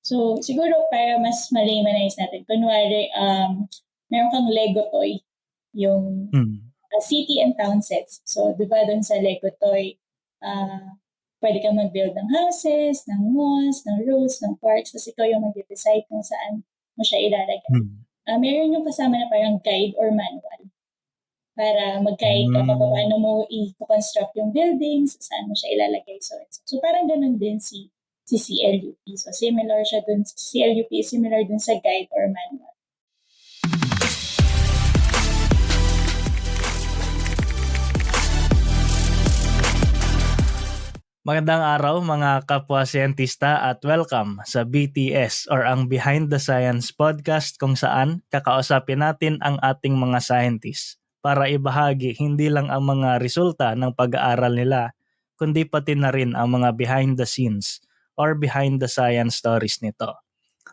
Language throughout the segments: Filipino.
So, siguro para mas ma-laymanize natin, kunwari, meron kang Lego toy, yung city and town sets. So, di ba dun sa Lego toy, pwede kang mag-build ng houses, ng malls, ng roads, ng parks, tapos ikaw yung mag-decide kung saan mo siya ilalagay. Meron yung kasama na parang guide or manual para mag-guide ka pa paano mo i-construct yung buildings, saan mo siya ilalagay. So parang ganun din si CLUP. So similar siya dun, CLUP is similar dun sa guide or manual. Magandang araw mga kapwa-siyentista at welcome sa BTS or ang Behind the Science podcast kung saan kakausapin natin ang ating mga scientists para ibahagi hindi lang ang mga resulta ng pag-aaral nila kundi pati na rin ang mga behind the scenes or behind the science stories nito.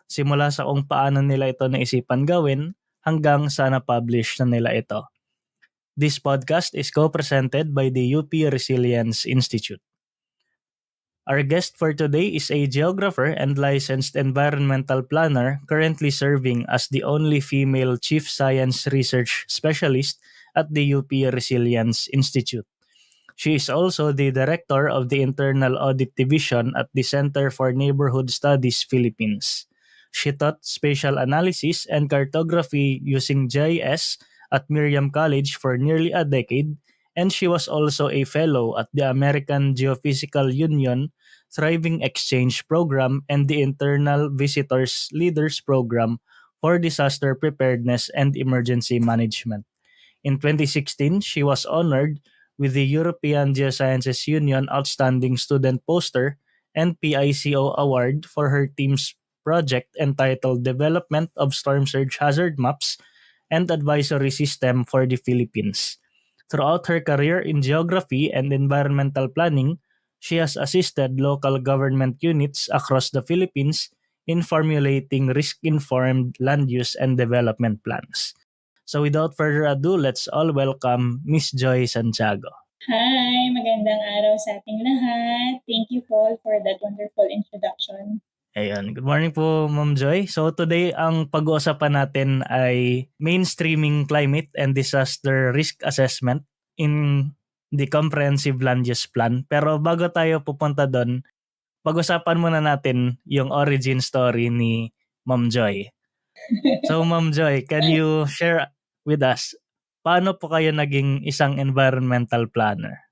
Simula sa kung paano nila ito naisipan gawin hanggang sa na-publish na nila ito. This podcast is co-presented by the UP Resilience Institute. Our guest for today is a geographer and licensed environmental planner currently serving as the only female chief science research specialist at the UP Resilience Institute. She is also the director of the Internal Audit Division at the Center for Neighborhood Studies Philippines. She taught spatial analysis and cartography using GIS at Miriam College for nearly a decade, and she was also a fellow at the American Geophysical Union Thriving Exchange Program and the Internal Visitors Leaders Program for Disaster Preparedness and Emergency Management. In 2016, she was honored with the European Geosciences Union Outstanding Student Poster and PICO Award for her team's project entitled Development of Storm Surge Hazard Maps and Advisory System for the Philippines. Throughout her career in geography and environmental planning, she has assisted local government units across the Philippines in formulating risk-informed land use and development plans. So without further ado, let's all welcome Miss Joy Santiago. Hi! Magandang araw sa ating lahat. Thank you, Paul, for that wonderful introduction. Ayun. Good morning po, Ma'am Joy. So today, ang pag-uusapan natin ay mainstreaming climate and disaster risk assessment in the Comprehensive Land Use Plan. Pero bago tayo pupunta doon, pag-usapan muna natin yung origin story ni Ma'am Joy. So Ma'am Joy, can you share with us, paano po kayo naging isang environmental planner?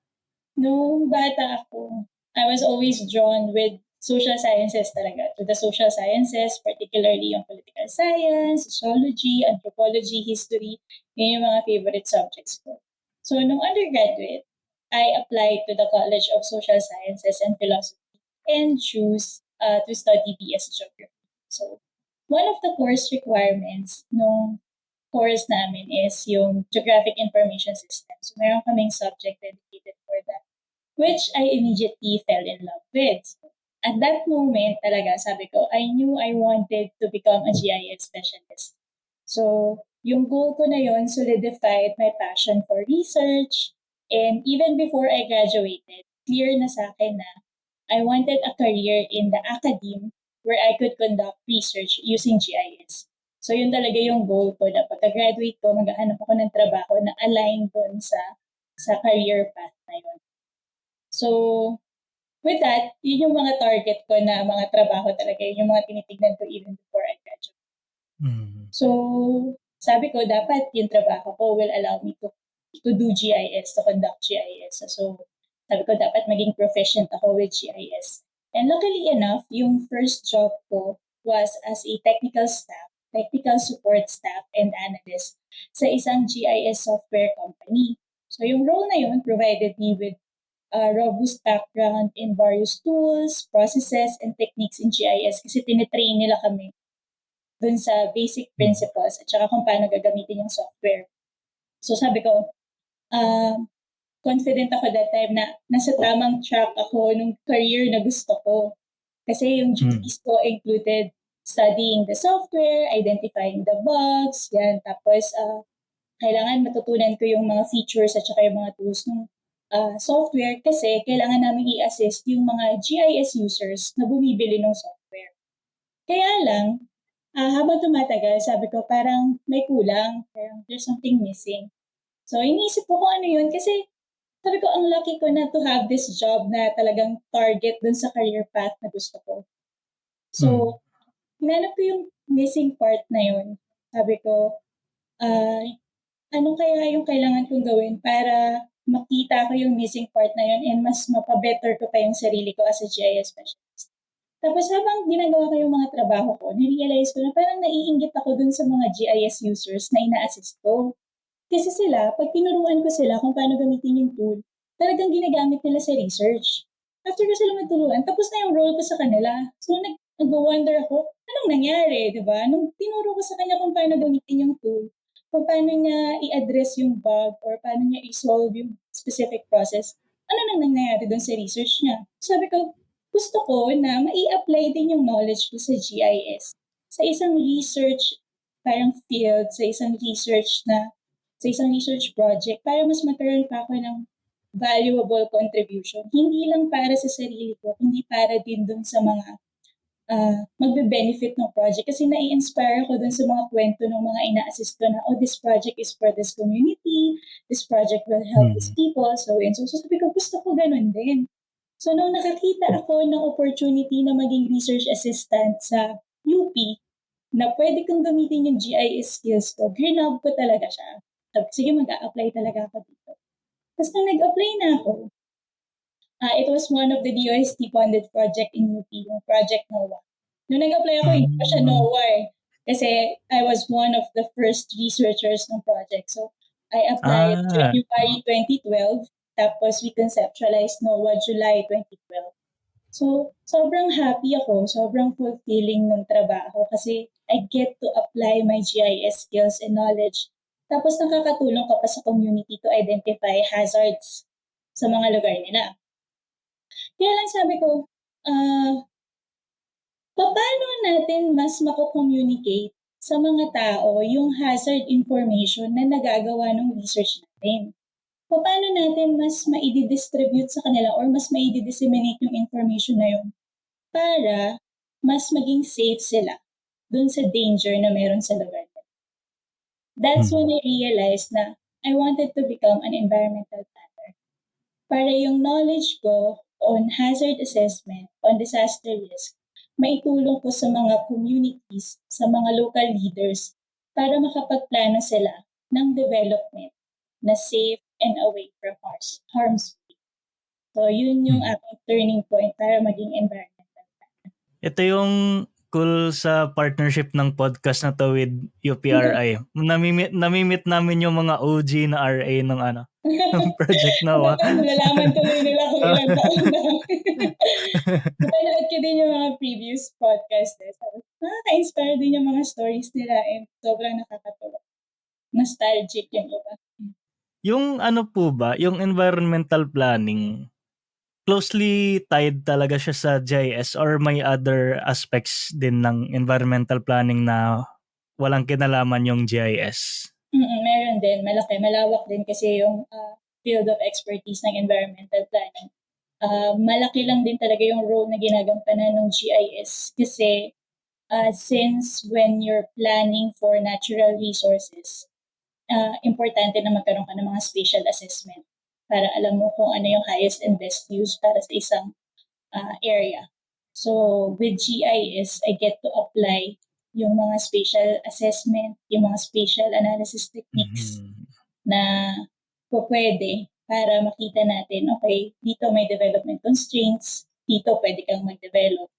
Nung bata ako, I was always drawn with social sciences talaga. To the social sciences, particularly yung political science, sociology, anthropology, history. Yun yung mga favorite subjects ko. So, nung undergraduate, I applied to the College of Social Sciences and Philosophy and choose to study BS Geography. So, one of the course requirements nung course namin is yung Geographic Information System. So, meron kaming subject dedicated for that, which I immediately fell in love with. So, at that moment talaga, sabi ko, I knew I wanted to become a GIS specialist. So, yung goal ko na yon solidified my passion for research. And even before I graduated, clear na sa akin na I wanted a career in the academe where I could conduct research using GIS. So, yun talaga yung goal ko na pagka-graduate ko, maghahanap ako ng trabaho na aligned doon sa career path na yun. So, with that, yun yung mga target ko na mga trabaho talaga. Yun yung mga tinitignan ko even before I graduate. So, sabi ko, dapat yung trabaho ko will allow me to do GIS, to conduct GIS. So, sabi ko, dapat maging proficient ako with GIS. And luckily enough, yung first job ko was as a technical support staff and analyst sa isang GIS software company. So, yung role na yun provided me with a robust background in various tools, processes, and techniques in GIS kasi tinitrain nila kami dun sa basic principles at saka kung paano gagamitin yung software. So sabi ko, confident ako that time na nasa tamang track ako nung career na gusto ko. Kasi yung duties ko included studying the software, identifying the bugs, yan. Tapos, kailangan matutunan ko yung mga features at saka yung mga tools ng software kasi kailangan namin i-assist yung mga GIS users na bumibili ng software. Kaya lang, habang tumatagal, sabi ko parang may kulang, parang there's something missing. So, iniisip ko kung ano yun kasi sabi ko ang lucky ko na to have this job na talagang target dun sa career path na gusto ko. Hmm. So, hinanap ko yung missing part na yun. Sabi ko, ah, ano kaya yung kailangan kong gawin para makita ko yung missing part na yun and mas mapabetter ko pa yung sarili ko as a GIS specialist. Tapos habang ginagawa ko yung mga trabaho ko, na-realize ko na parang naiinggit ako dun sa mga GIS users na ina-assist ko. Kasi sila, pag tinuruan ko sila kung paano gamitin yung tool, talagang ginagamit nila sa research. After ko sila maturuan, tapos na yung role ko sa kanila. So, nag-wonder ako, anong nangyari, di ba? Nung tinuro ko sa kanya kung paano gamitin yung tool, kung paano niya i-address yung bug or paano niya i-solve yung specific process, ano nang nangyayari doon sa research niya? Sabi ko, gusto ko na mai-apply din yung knowledge ko sa GIS sa isang research parang field, sa isang research project para mas magkaroon pa ako ng valuable contribution. Hindi lang para sa sarili ko, hindi para din dun sa mga magbe-benefit ng project. Kasi nai-inspire ako dun sa mga kwento ng mga ina-assist ko na, oh, this project is for this community, this project will help these Hmm. people, so and so. So sabi ko, gusto ko ganun din. So nung nakakita ako ng opportunity na maging research assistant sa UP, na pwede kong gamitin yung GIS skills ko, grinob ko talaga siya. Sabi, sige, mag-a-apply talaga ako dito. Tapos nung nag-apply na ako, it was one of the DOST funded project in UP, yung Project NOAA. Nung nag-apply ako, hindi pa siya Hmm. NOAA eh. Kasi I was one of the first researchers ng project. So, I applied Ah, January 2012, tapos we conceptualized NOAA July 2012. So, sobrang happy ako, sobrang fulfilling ng trabaho kasi I get to apply my GIS skills and knowledge. Tapos nakakatulong ka pa sa community to identify hazards sa mga lugar nila. Kaya lang sabi ko, ah, paano natin mas mako-communicate sa mga tao yung hazard information na nagagawa ng research natin? Paano natin mas maidi-distribute sa kanila or mas maidi-disseminate yung information na yun para mas maging safe sila dun sa danger na meron sa lugar nila? That's when hmm. I realized na I wanted to become an environmental planner. Para yung knowledge ko on hazard assessment, on disaster risk, maitulong ko sa mga communities, sa mga local leaders, para makapagplano sila ng development na safe and away from harm's way. So, yun yung Hmm. aking turning point para maging environmental. Ito yung cool sa partnership ng podcast na to with UPRI. Namimit namin yung mga OG na RA ng ano, ng Project Noah. Kapag nalalaman tuloy nila kung ilang taon na. Napanood ko din yung mga previous podcast eh. Sabi, nakaka-inspire din yung mga stories nila and sobrang nakakatawa. Nostalgic yung iba. Yung ano po ba, yung environmental planning, closely tied talaga siya sa GIS or may other aspects din ng environmental planning na walang kinalaman yung GIS? Meron din, malaki. Malawak din kasi yung field of expertise ng environmental planning. Malaki lang din talaga yung role na ginagampanan ng GIS kasi since when you're planning for natural resources, importante na magkaroon ka ng mga spatial assessment para alam mo kung ano yung highest and best use para sa isang area. So, with GIS, I get to apply yung mga spatial assessment, yung mga spatial analysis techniques Mhm. na pwede para makita natin, okay, dito may development constraints, dito pwede kang mag-develop.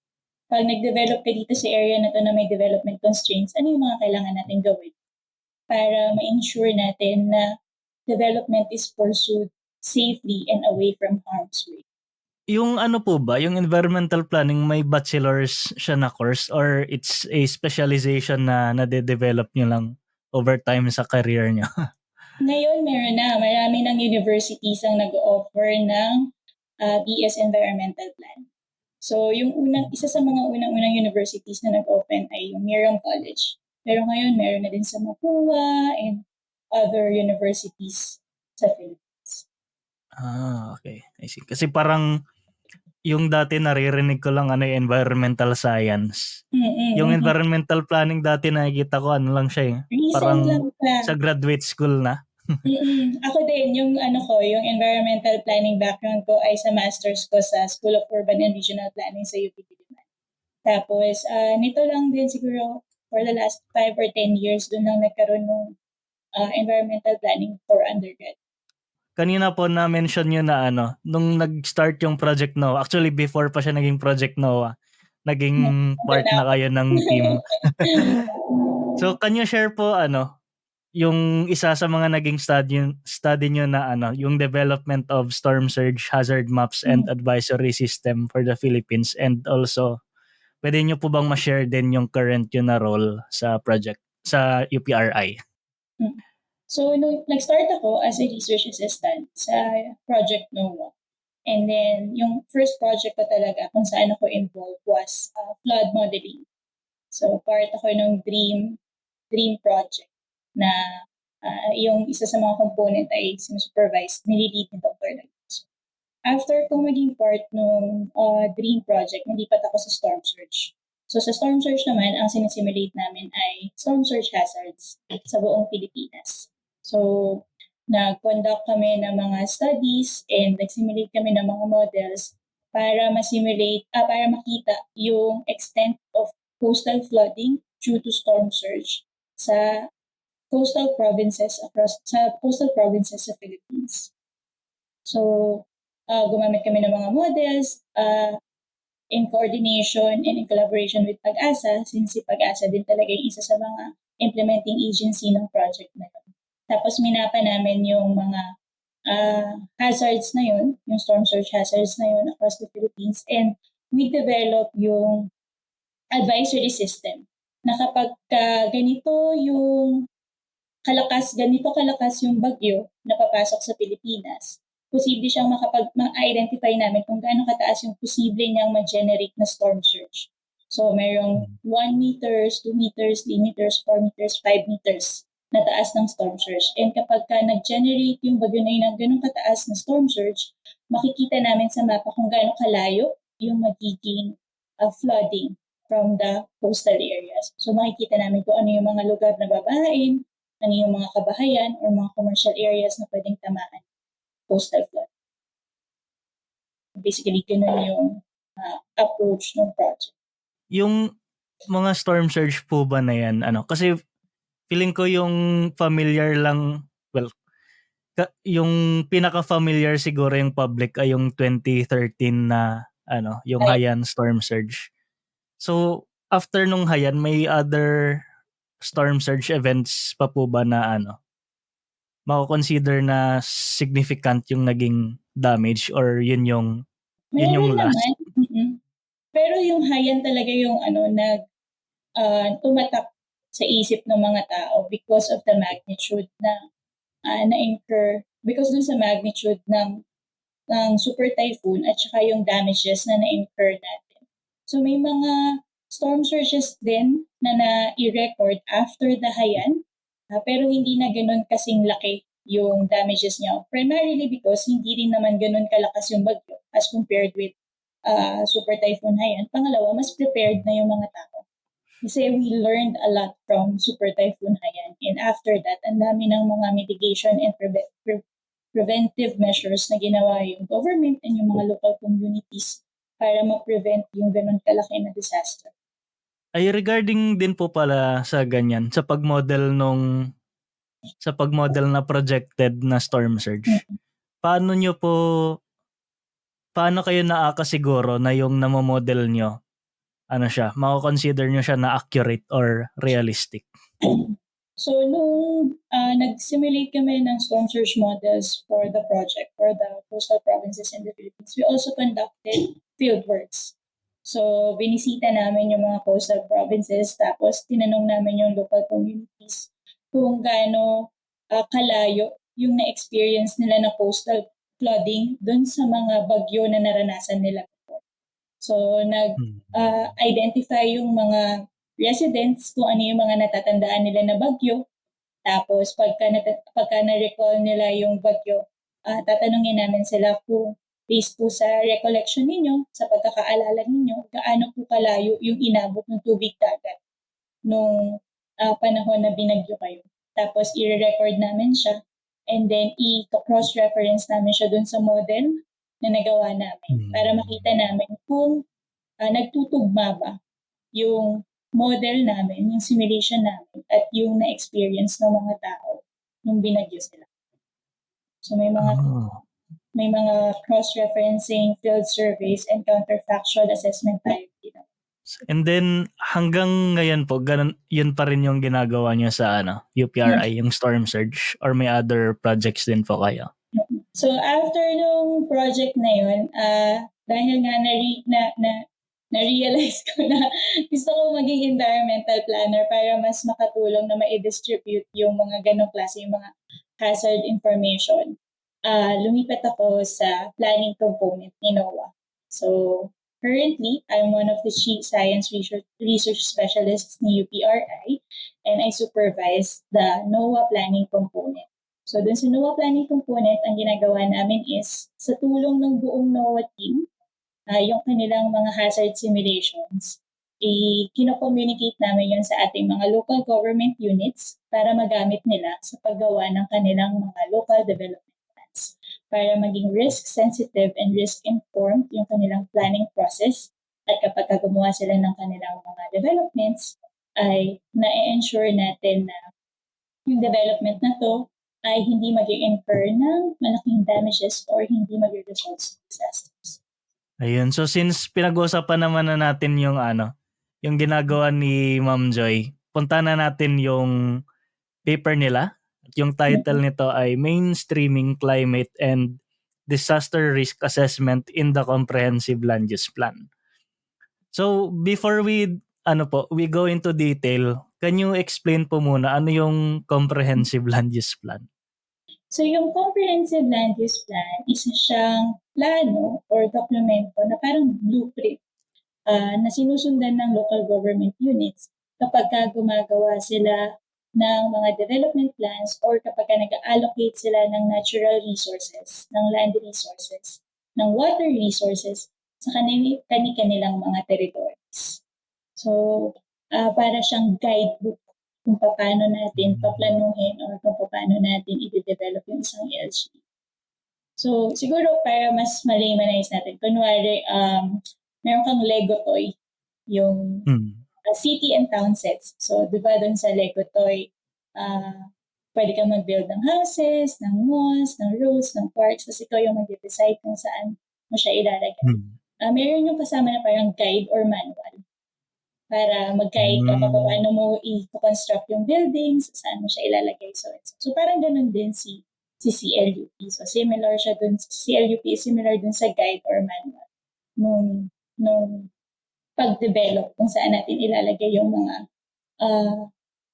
Pag nag-develop ka dito sa area na to na may development constraints, ano yung mga kailangan natin gawin para ma-ensure natin na development is pursued safely and away from harm's way. Yung ano po ba, yung environmental planning may bachelor's siya na course or it's a specialization na nade-develop niyo lang over time sa career niyo? Ngayon meron na, marami ng universities ang nag-o-offer ng BS Environmental Plan. So yung isa sa mga unang-unang universities na nag-open ay yung Miriam College. Pero ngayon meron na din sa Mapua and other universities sa Philippines. Okay, I see. Kasi parang yung dati naririnig ko lang environmental science. Yung Mm. environmental planning dati nakikita ko lang siya eh. Recent lang Parang pa. sa graduate school na. Ako din, yung yung environmental planning background ko ay sa master's ko sa School of Urban and Regional Planning sa UP Diliman. Tapos, nito lang din siguro for the last 5 or 10 years, doon lang nagkaroon ng environmental planning for undergrad. Kanina po na-mention nyo na nung nag-start yung Project NOAA, actually before pa siya naging Project NOAA, naging part na kayo ng team. So, can you share po yung isa sa mga naging study nyo na yung development of storm surge hazard maps and advisory system for the Philippines, and also pwede nyo po bang ma-share din yung current yun na role sa project sa UPRI? So, nag-start ako as a research assistant sa Project NOAA. And then, yung first project ko talaga kung saan ako involved was flood modeling. So, part ako ng DREAM project na yung isa sa mga component ay sinusupervise, nililid ni Dr. Lagos. After kong maging part ng DREAM project, nalipat ako sa storm surge. So sa storm surge naman, ang sinisimulate namin ay storm surge hazards sa buong Pilipinas. So nag-conduct kami ng mga studies and nag-simulate kami ng mga models para para makita yung extent of coastal flooding due to storm surge sa coastal provinces sa Philippines. So gumamit kami ng mga models in coordination and in collaboration with PAG-ASA, since si PAG-ASA din talaga yung isa sa mga implementing agency ng project na yun. Tapos minapa namin yung mga hazards na yun, yung storm surge hazards na yun across the Philippines, and we develop yung advisory system na kapag ganito kalakas yung bagyo na papasok sa Pilipinas, posible siyang ma-identify namin kung gaano kataas yung posible niyang ma-generate na storm surge. So, mayroong 1 meters, 2 meters, 3 meters, 4 meters, 5 meters na taas ng storm surge. And kapag nag-generate yung bagyo na yun ng ganun kataas na storm surge, makikita namin sa mapa kung gaano kalayo yung magiging flooding from the coastal areas. So, makikita namin kung ano yung mga lugar na babahain, ano yung mga kabahayan or mga commercial areas na pwedeng tamaan coastal flood. Basically, ganun yung approach ng project. Yung mga storm surge po ba na yan, kasi feeling ko yung familiar lang, yung pinaka-familiar siguro yung public ay yung 2013 na yung Haiyan storm surge. So, after nung Haiyan, may other storm surge events pa po ba na mako-consider na significant yung naging damage, or yun yung last? Naman. Pero yung Haiyan talaga yung tumatak sa isip ng mga tao because of the magnitude na na-incur, because dun sa magnitude ng super typhoon at saka yung damages na na-incur natin. So may mga storm surges din na na-record after the Haiyan, pero hindi na ganun kasing laki yung damages niya. Primarily because hindi rin naman ganun kalakas yung bagyo as compared with super typhoon Haiyan. Pangalawa, mas prepared na yung mga tao. Kasi we learned a lot from super typhoon Haiyan, and after that, ang dami ng mga mitigation and preventive measures na ginawa yung government and yung mga local communities para ma-prevent yung ganun kalaki na disaster. Ay, regarding din po pala sa ganyan, sa pag-model na projected na storm surge, paano kayo nakakasiguro na yung namomodel nyo, mako-consider nyo siya na accurate or realistic? So, nung nag-simulate kami ng storm surge models for the project, for the coastal provinces in the Philippines, we also conducted fieldworks. So, binisita namin yung mga coastal provinces, tapos tinanong namin yung local communities kung gaano kalayo yung na-experience nila na coastal flooding dun sa mga bagyo na naranasan nila before. So, nag-identify yung mga residents kung ano yung mga natatandaan nila na bagyo. Tapos, pagka na-recall nila yung bagyo, tatanungin namin sila kung based po sa recollection ninyo, sa pagkakaalala ninyo, gaano po kalayo yung inabot ng tubig dagat nung panahon na binagyo kayo. Tapos i-record namin siya and then i-cross-reference namin siya dun sa model na nagawa namin para makita namin kung nagtutugma ba yung model namin, yung simulation namin, at yung na-experience ng mga tao nung binagyo sila. So may mga cross-referencing, field surveys, and counterfactual assessment tayo dito. And then hanggang ngayon po, yun pa rin yung ginagawa niyo sa UPRI, yung storm surge, or may other projects din po kayo? So after nung project na yun, dahil nga na-realize ko na gusto ko maging environmental planner para mas makatulong na ma-distribute yung mga ganong klase, yung mga hazard information. Lumipat ako sa planning component ni NOAA. So currently, I'm one of the chief science research specialists ni UPRI, and I supervise the NOAA planning component. So dun sa NOAA planning component, ang ginagawa namin is sa tulong ng buong NOAA team, yung kanilang mga hazard simulations, kino-communicate namin yun sa ating mga local government units para magamit nila sa paggawa ng kanilang mga local development plans para maging risk-sensitive and risk-informed yung kanilang planning process. At kapag gumawa sila ng kanilang mga developments, ay na-ensure natin na yung development na to ay hindi mag-incur ng malaking damages or hindi mag-result sa disasters. Ayun, so since pinag-uusapan naman na natin yung yung ginagawa ni Ma'am Joy, punta na natin yung paper nila. Yung title nito ay Mainstreaming Climate and Disaster Risk Assessment in the Comprehensive Land Use Plan. So before we go into detail, can you explain po muna ano yung Comprehensive Land Use Plan? So yung Comprehensive Land Use Plan, isa siyang plano or dokumento na parang blueprint na sinusundan ng local government units kapag gumagawa sila ng mga development plans or kapag nag-allocate sila ng natural resources, ng land resources, ng water resources sa kanilang mga territories. So, para siyang guidebook kung paano natin paplanuhin or kung paano natin i-develop yung isang LG. So, siguro para mas malimanize natin, kunwari, meron kang Lego toy, yung city and town sets. So, di ba doon sa Lego toy, pwede kang mag-build ng houses, ng malls, ng roads, ng parks, tapos ikaw yung mag-decide kung saan mo siya ilalagay. Meron yung kasama na parang guide or manual para mag-guide ka pa paano mo i-construct yung buildings, saan mo siya ilalagay. So parang ganun din si CLUP. So similar siya dun, CLUP is similar dun sa guide or manual nung pag-develop kung saan natin ilalagay yung mga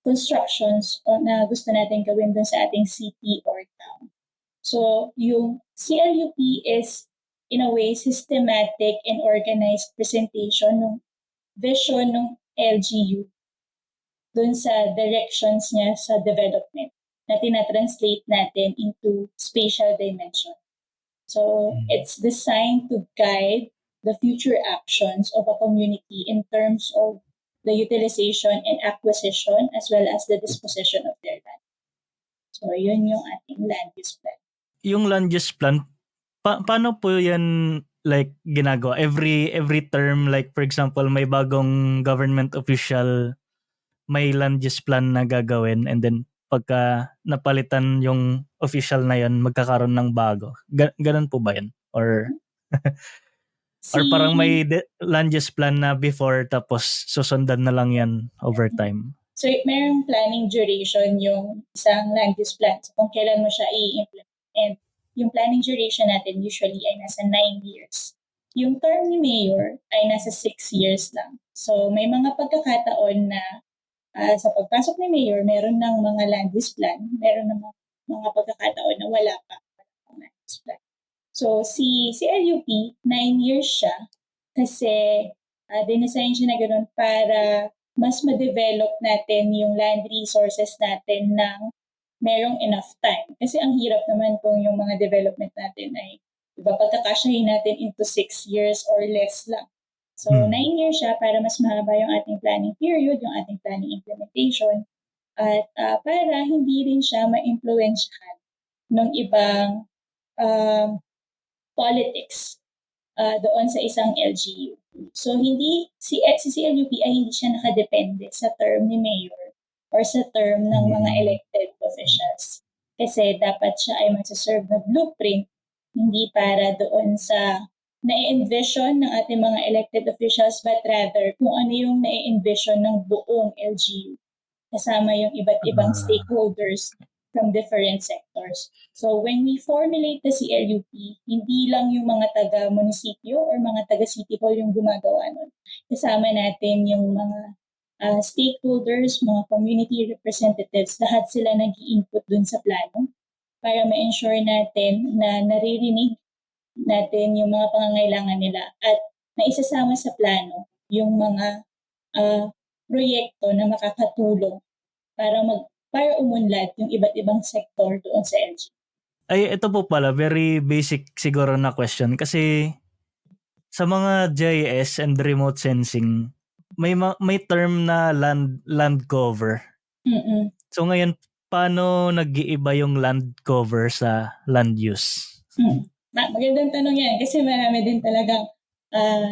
constructions na gusto natin gawin dun sa ating city or town. So yung CLUP is in a way systematic and organized presentation ng vision ng LGU dun sa directions niya sa development na tinatranslate natin into spatial dimension. So it's designed to guide the future actions of a community in terms of the utilization and acquisition as well as the disposition of their land. So yun yung ating land use plan. Yung land use plan, paano po yan ginagawa? Every term, like for example, may bagong government official, may land use plan na gagawin, and then pagka napalitan yung official na yun, magkakaroon ng bago. Ganun po ba yan? Or or parang may land use plan na before tapos susundan na lang yan over time? So mayroong planning duration yung isang land use plan. So kung kailan mo siya i-implement. And yung planning duration natin usually ay nasa 9 years. Yung term ni Mayor ay nasa 6 years lang. So may mga pagkakataon na sa pagpasok ni Mayor, meron ng mga land use plan, meron ng mga pagkakataon na wala pa land use plan. So si LUP, 9 years siya kasi dinesign siya na ganoon para mas ma-develop natin yung land resources natin ng merong enough time. Kasi ang hirap naman kung yung mga development natin ay Diba, pagkakasyahin natin into 6 years or less lang. So, 9 years siya para mas mahaba yung ating planning period, yung ating planning implementation, at para hindi rin siya ma-impluwensyahan ng ibang politics doon sa isang LGU. So, si CLUP ay hindi siya nakadepende sa term ni Mayor or sa term ng mga elected officials. Kasi dapat siya ay magsaserve na blueprint, hindi para doon sa na-envision ng ating mga elected officials, but rather kung ano yung na-envision ng buong LGU. Kasama yung iba't ibang stakeholders from different sectors. So when we formulate the CLUP, hindi lang yung mga taga-munisipyo or mga taga-city hall yung gumagawa nun. Kasama natin yung mga stakeholders, mga community representatives, lahat sila nag-i-input dun sa plano para ma-ensure natin na naririnig natin yung mga pangangailangan nila at naisasama sa plano yung mga proyekto na makakatulong para umunlad yung iba't ibang sektor doon sa LG. Ay, ito po pala, very basic siguro na question. Kasi sa mga GIS and remote sensing, may term na land cover. Mm-mm. So ngayon, paano nag-iiba yung land cover sa land use? Magandang tanong yan kasi marami din talagang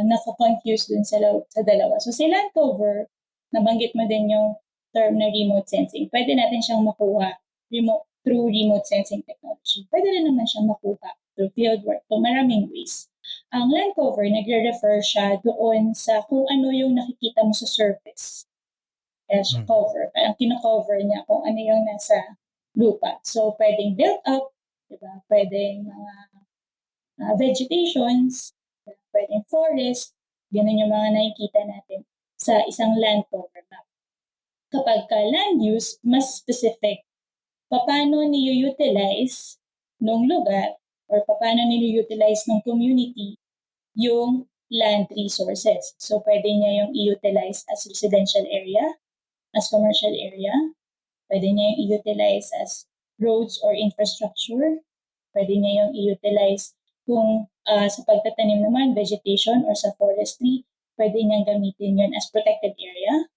nako-confuse dun sa dalawa. So si land cover, nabanggit mo din yung term na remote sensing. Pwede natin siyang makuha through remote sensing technology. Pwede rin naman siyang makuha through fieldwork. So maraming ways. Ang land cover, nagre-refer siya doon sa kung ano yung nakikita mo sa surface. Kaya siya cover. Parang kino-cover niya kung ano yung nasa lupa. So pwedeng built up, diba? Pwedeng mga vegetations, pwedeng forest, ganun yung mga nakikita natin sa isang land cover map. Kapag ka land use, mas specific. Paano niyo-utilize ng lugar or paano niyo-utilize ng community yung land resources. So pwede niya yung i-utilize as residential area, as commercial area, pwede niya yung i-utilize as roads or infrastructure, pwede niya yung i-utilize kung sa pagtatanim naman, vegetation or sa forestry, pwede niyang gamitin yun as protected area.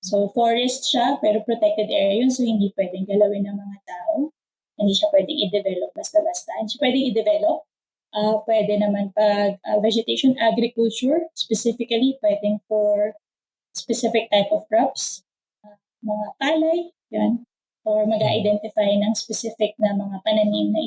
So forest siya, pero protected area yun, so hindi pwedeng galawin ng mga tao. Hindi siya pwedeng i-develop basta-basta. Hindi siya pwedeng i-develop. Pwede naman pag vegetation agriculture, specifically pwedeng for specific type of crops, mga palay, yan, or mag-identify ng specific na mga pananim na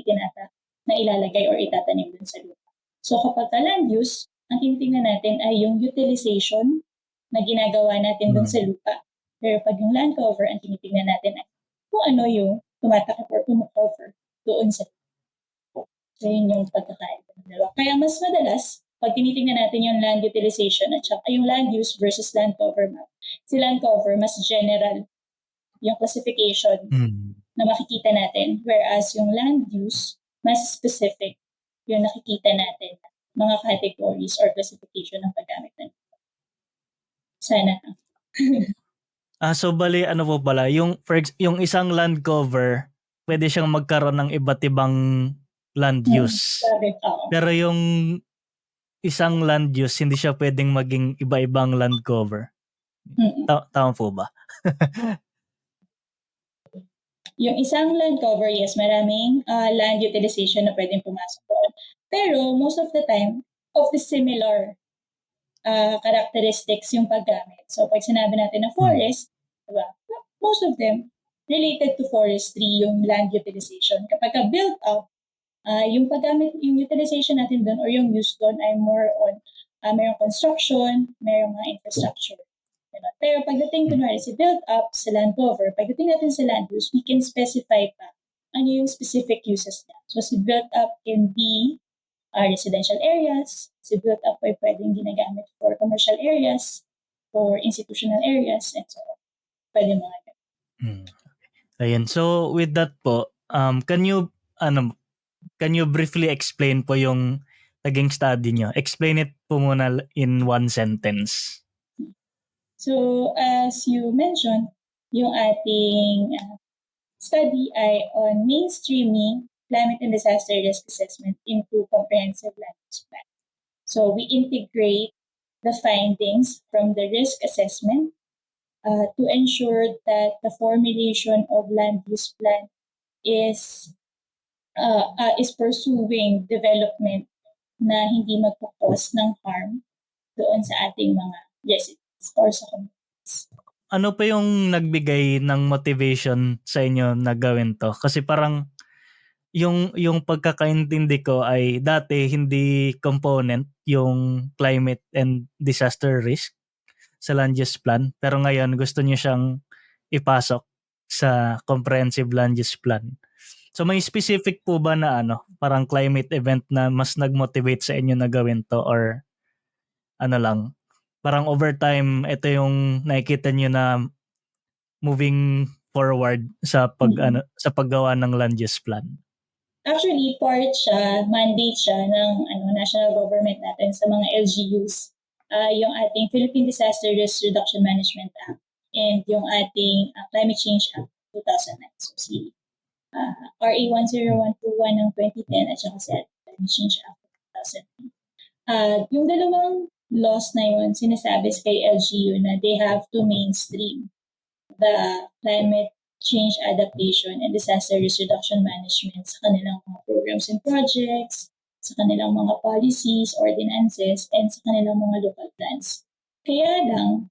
na ilalagay or itatanim dun sa lupa. So kapag land use, ang tinitingnan natin ay yung utilization na ginagawa natin dun sa lupa. Pero pag yung land cover, ang tinitingnan natin ay kung ano yung tumatakip or tumakover doon sa lupa. So yun yung pagkakaiba ng dalawa. Kaya mas madalas, pag tinitingnan natin yung land utilization at saka yung land use versus land cover map, si land cover mas general yung classification na makikita natin, whereas yung land use mas specific yung nakikita natin mga categories or classification ng paggamit ng sana. So bali ano po pala, yung isang land cover, pwede siyang magkaroon ng iba't ibang land use. Pero yung isang land use, hindi siya pwedeng maging iba-ibang land cover. Tama po ba? Yung isang land cover, yes, maraming land utilization na pwedeng pumasok doon. Pero most of the time, of the similar characteristics yung paggamit. So pag sinabi natin na forest, diba? Most of them related to forestry yung land utilization. Kapag built up, yung paggamit, yung utilization natin doon or yung use doon ay more on mayroong construction, mayroong mga infrastructure. Diba? Pero pagdating kunwari si built up sa land cover, pagdating natin sa land use, we can specify pa ano yung specific uses niya. So si built up can be residential areas, si built up ay pwedeng ginagamit for commercial areas, for institutional areas, and so on. Pwede mga Ayun. So with that po, can you briefly explain po yung naging study nyo? Explain it po muna in one sentence. So as you mentioned, yung ating study ay on mainstreaming climate and disaster risk assessment into comprehensive land use plan. So we integrate the findings from the risk assessment to ensure that the formulation of land use plan is pursuing development na hindi magpo-cause ng harm doon sa ating mga residents or sa communities. Ano pa yung nagbigay ng motivation sa inyo na gawin to? Kasi parang yung pagkakaintindi ko ay dati hindi component yung climate and disaster risk sa land use plan, pero ngayon gusto niyo siyang ipasok sa comprehensive land use plan. So may specific po ba na parang climate event na mas nag-motivate sa inyo na gawin to, or ano lang, parang over time ito yung nakikita niyo na moving forward sa sa paggawa ng land use plan? Actually, mandate siya ng national government natin sa mga LGUs. Yung ating Philippine Disaster Risk Reduction Management Act and yung ating Climate Change Act 2009. So si RA 10121 ng 2010 at saka si Climate Change Act 2009. Yung dalawang laws na yun, sinasabi kay LGU na they have to mainstream the climate change adaptation and disaster risk reduction management sa kanilang mga programs and projects, sa kanilang mga policies, ordinances, and sa kanilang mga local plans. Kaya lang,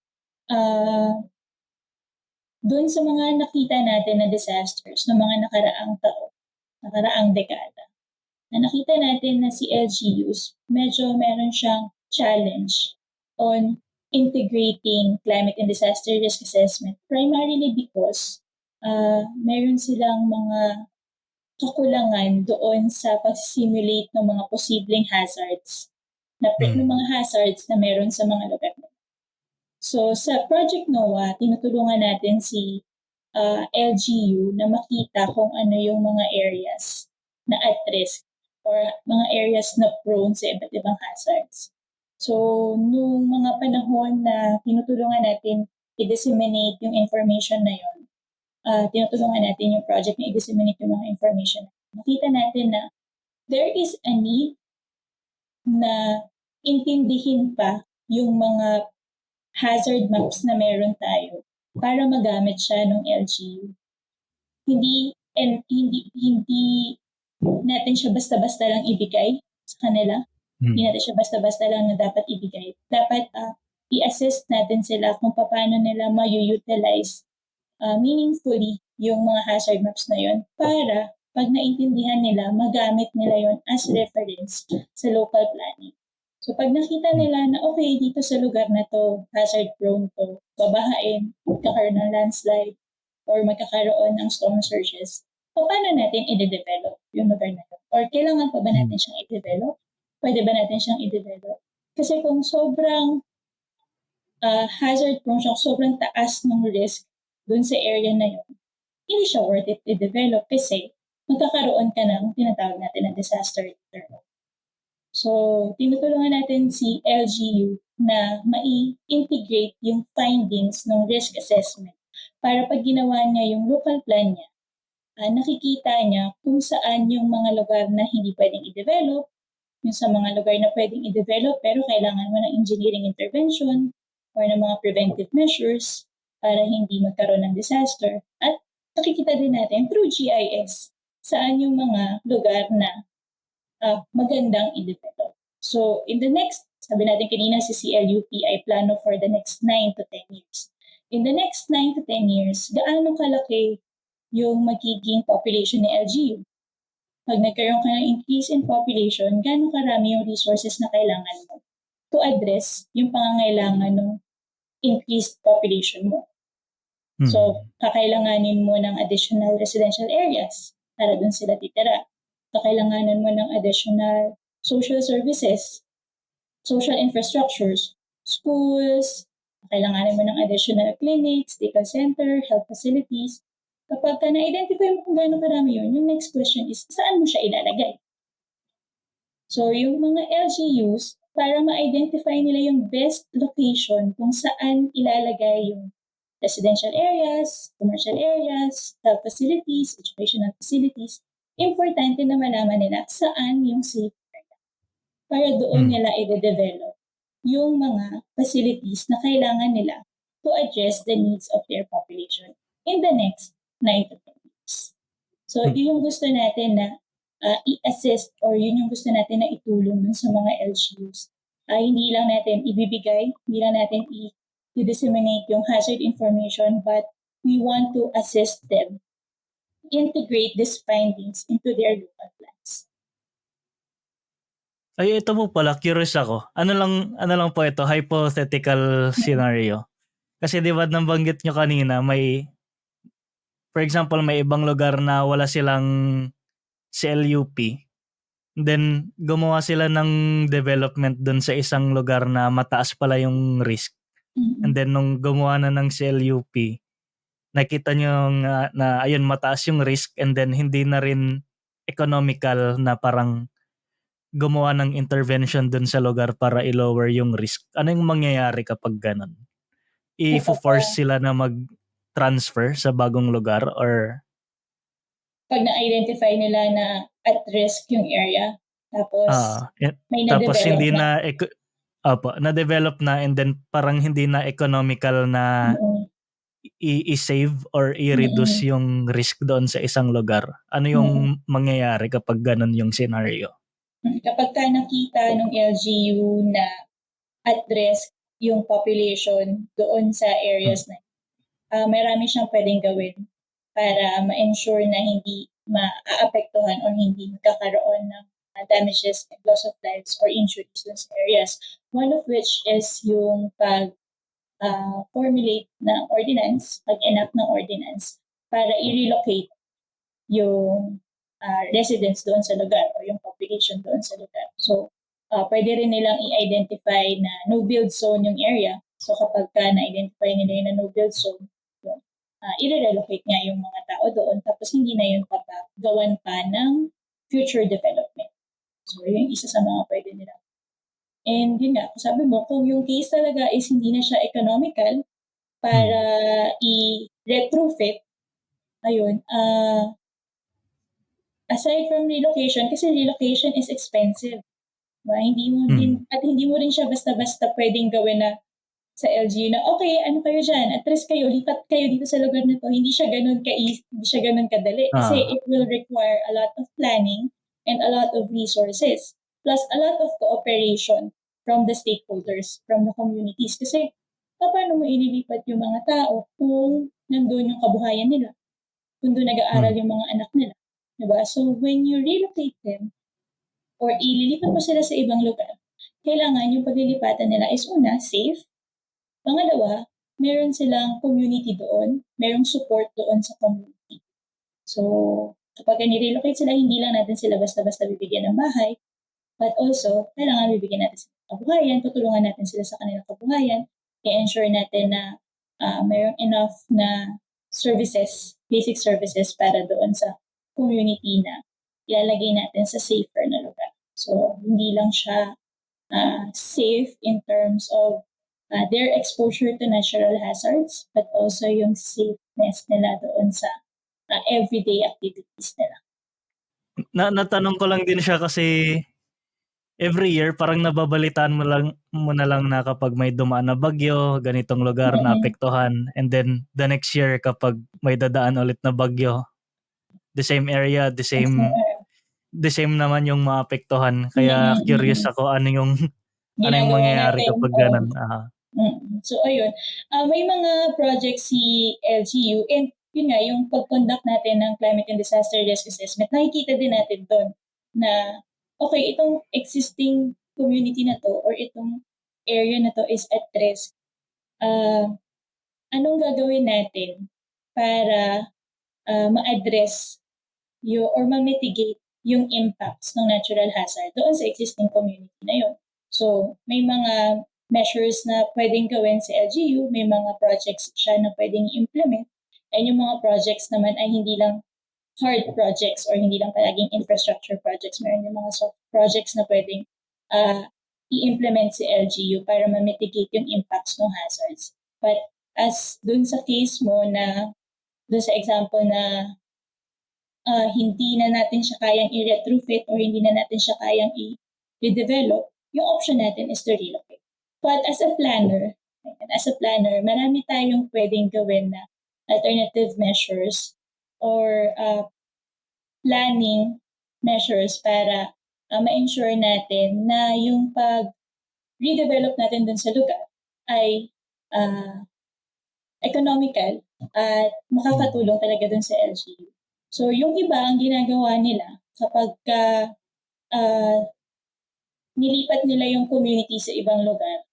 doon sa mga nakita natin na disasters ng mga nakaraang taon, nakaraang dekada, na nakita natin na si LGUs, medyo meron siyang challenge on integrating climate and disaster risk assessment, primarily because meron silang mga kakulangan doon sa pag-simulate ng mga posibleng hazards, ng mga hazards na meron sa mga lugar. So sa Project NOAA, tinutulungan natin si LGU na makita kung ano yung mga areas na at risk or mga areas na prone sa iba't ibang hazards. So nung mga panahon na tinutulungan natin i-disseminate yung information na yun, tinutulungan natin yung project na i-disseminate yung mga information, makita natin na there is a need na intindihin pa yung mga hazard maps na meron tayo para magamit siya ng LGU. Hindi natin siya basta-basta lang ibigay sa kanila. Hindi natin siya basta-basta lang na dapat ibigay. Dapat i-assist natin sila kung paano nila ma-utilize meaningfully yung mga hazard maps na yun para pag naintindihan nila, magamit nila yon as reference sa local planning. So pag nakita nila na okay, dito sa lugar na to, hazard prone to, babahain, magkakaroon ng landslide, or magkakaroon ng storm surges, paano natin i-develop yung lugar na to? Or kailangan pa ba natin siyang i-develop? Pwede ba natin siyang i-develop? Kasi kung sobrang hazard prone siya, sobrang taas ng risk dun sa area na yun, hindi siya worth it i-develop kasi magkakaroon ka ng tinatawag natin na disaster return. So, tinutulungan natin si LGU na mai-integrate yung findings ng risk assessment para pag ginawa niya yung local plan niya, nakikita niya kung saan yung mga lugar na hindi pwedeng i-develop, yung sa mga lugar na pwedeng i-develop pero kailangan mo ng engineering intervention or ng mga preventive measures para hindi magkaroon ng disaster. At nakikita din natin through GIS saan yung mga lugar na magandang i-develop. So, in the next, sabi natin kanina si CLUP ay plano for the next 9 to 10 years. In the next 9 to 10 years, gaano kalaki yung magiging population ni LGU? Pag nagkaroon ka ng increase in population, gaano karami yung resources na kailangan mo to address yung pangangailangan ng increased population mo. So, kakailanganin mo ng additional residential areas para dun sila titira. Kakailanganan mo ng additional social services, social infrastructures, schools, kakailanganan mo ng additional clinics, data center, health facilities. Kapag na-identify mo kung gaano karami yun, yung next question is, saan mo siya ilalagay? So, yung mga LGUs, para ma-identify nila yung best location kung saan ilalagay yung residential areas, commercial areas, health facilities, educational facilities, importante na malaman nila saan yung safe area para doon nila i-develop yung mga facilities na kailangan nila to address the needs of their population in the next 9 to 10 years. So, yun yung gusto natin na i-assist or yun yung gusto natin na itulong dun sa mga LGUs. Hindi lang natin ibibigay, hindi lang natin i-disseminate yung hazard information, but we want to assist them integrate these findings into their local plans. Ay, ito po pala, curious ako. Ano lang po ito, hypothetical scenario. Kasi di ba nabanggit nyo kanina, for example, may ibang lugar na wala silang CLUP. Then, gumawa sila ng development dun sa isang lugar na mataas pala yung risk. And then, nung gumawa na ng CLUP, nakita nyo na ayun, mataas yung risk and then hindi na rin economical na parang gumawa ng intervention dun sa lugar para i-lower yung risk. Ano yung mangyayari kapag ganun? I-force sila na mag-transfer sa bagong lugar or pag na-identify nila na at risk yung area, tapos may tapos na-develop hindi na-develop na and then parang hindi na economical na i-save or i-reduce yung risk doon sa isang lugar. Ano yung mangyayari kapag ganun yung scenario? Kapag ka nakita ng LGU na at risk yung population doon sa areas na marami siyang pwedeng gawin para ma-ensure na hindi maaapektuhan o hindi magkakaroon ng damages and loss of lives or injuries dun sa areas. One of which is yung formulate ng ordinance, pag-enact ng ordinance para i-relocate yung residents doon sa lugar o yung population doon sa lugar. So, pwede rin nilang i-identify na no-build zone yung area. So, kapag na-identify nila yung no-build zone, i-relocate nga yung mga tao doon tapos hindi na yun papagawan pa ng future development. So, yun yung isa sa mga pwede nila. And yun nga, sabi mo, kung yung case talaga is hindi na siya economical para i-retrofit, ayun, aside from relocation, kasi relocation is expensive. Hindi mo rin siya basta-basta pwedeng gawin na sa LGU na, okay, ano kayo dyan? Atras kayo, lipat kayo dito sa lugar na to. Hindi siya ganun hindi siya ganun kadali. Kasi it will require a lot of planning and a lot of resources. Plus a lot of cooperation from the stakeholders, from the communities. Kasi paano mo ililipat yung mga tao kung nandun yung kabuhayan nila? Kung doon nag-aaral yung mga anak nila. Diba? So when you relocate them, or ililipat mo sila sa ibang lugar, kailangan yung paglilipatan nila is una, safe. Pangalawa, meron silang community doon, merong support doon sa community. So, kapag nirelocate sila, hindi lang natin sila basta-basta bibigyan ng bahay, but also, kailangan bibigyan natin sila ng kabuhayan, tutulungan natin sila sa kanilang kabuhayan, i-ensure natin na mayroong enough na services, basic services para doon sa community na ilalagay natin sa safer na lugar. So, hindi lang siya safe in terms of their exposure to natural hazards, but also yung safeness nila doon sa everyday activities nila. Natanong ko lang din siya kasi every year parang nababalitaan mo na lang na kapag may dumaan na bagyo, ganitong lugar na apektuhan, and then the next year kapag may dadaan ulit na bagyo, the same area, the same naman yung maapektuhan. Kaya curious ako ano yung mangyayari kapag ganun. So ayun, may mga projects si LGU and yun nga, yung pag-conduct natin ng climate and disaster risk assessment, nakikita din natin doon na okay, itong existing community na to or itong area na to is at risk. Anong gagawin natin para ma-address or ma-mitigate yung impacts ng natural hazard doon sa existing community na yun. So, may mga measures na pwedeng gawin sa LGU, may mga projects siya na pwedeng implement, and yung mga projects naman ay hindi lang hard projects or hindi lang palaging infrastructure projects. Meron yung mga soft projects na pwedeng i-implement si LGU para ma-mitigate yung impacts ng hazards. But as dun sa case mo na, dun sa example na hindi na natin siya kayang i-retrofit or hindi na natin siya kayang i-develop, yung option natin is to relocate. But as a planner, marami tayong pwedeng gawin na alternative measures or planning measures para ma-ensure natin na yung pag-redevelop natin dun sa lugar ay economical at makakatulong talaga dun sa LGU. So yung iba, ang ginagawa nila kapag nilipat nila yung community sa ibang lugar,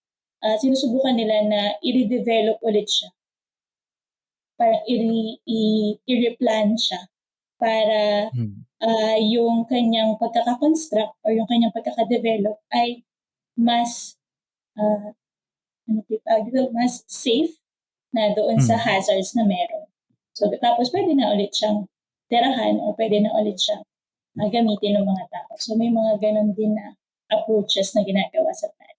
sinusubukan nila na i-redevelop ulit siya. Para i-replan siya para yung kanyang pagkaka-construct or yung kanyang pagkaka-develop ay mas mas safe na doon sa hazards na meron. So tapos pwede na ulit siyang tirahan o pwede na ulit siyang gamitin ng mga tao. So may mga ganun din na approaches na ginagawa sa plan.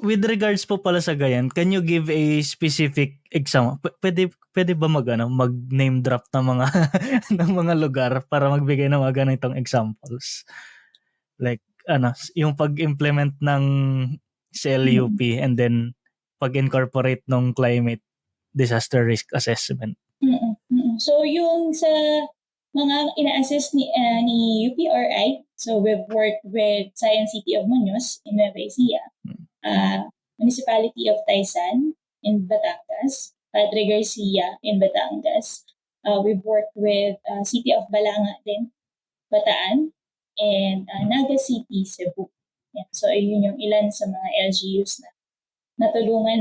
With regards po pala sa ganyan, can you give a specific example? Pwede ba mag-name drop ng mga ng mga lugar para magbigay ng mga ganitong examples? Like yung pag-implement ng CLUP and then pag-incorporate ng climate disaster risk assessment. So yung sa mga ina-assess ni UPRI, so we've worked with Science City of Muñoz in Nueva Ecija, Municipality of Taysan in Batangas, Padre Garcia in Batangas. We've worked with City of Balanga din, Bataan, and Naga City, Cebu. Yeah. So yun yung ilan sa mga LGUs na natulungan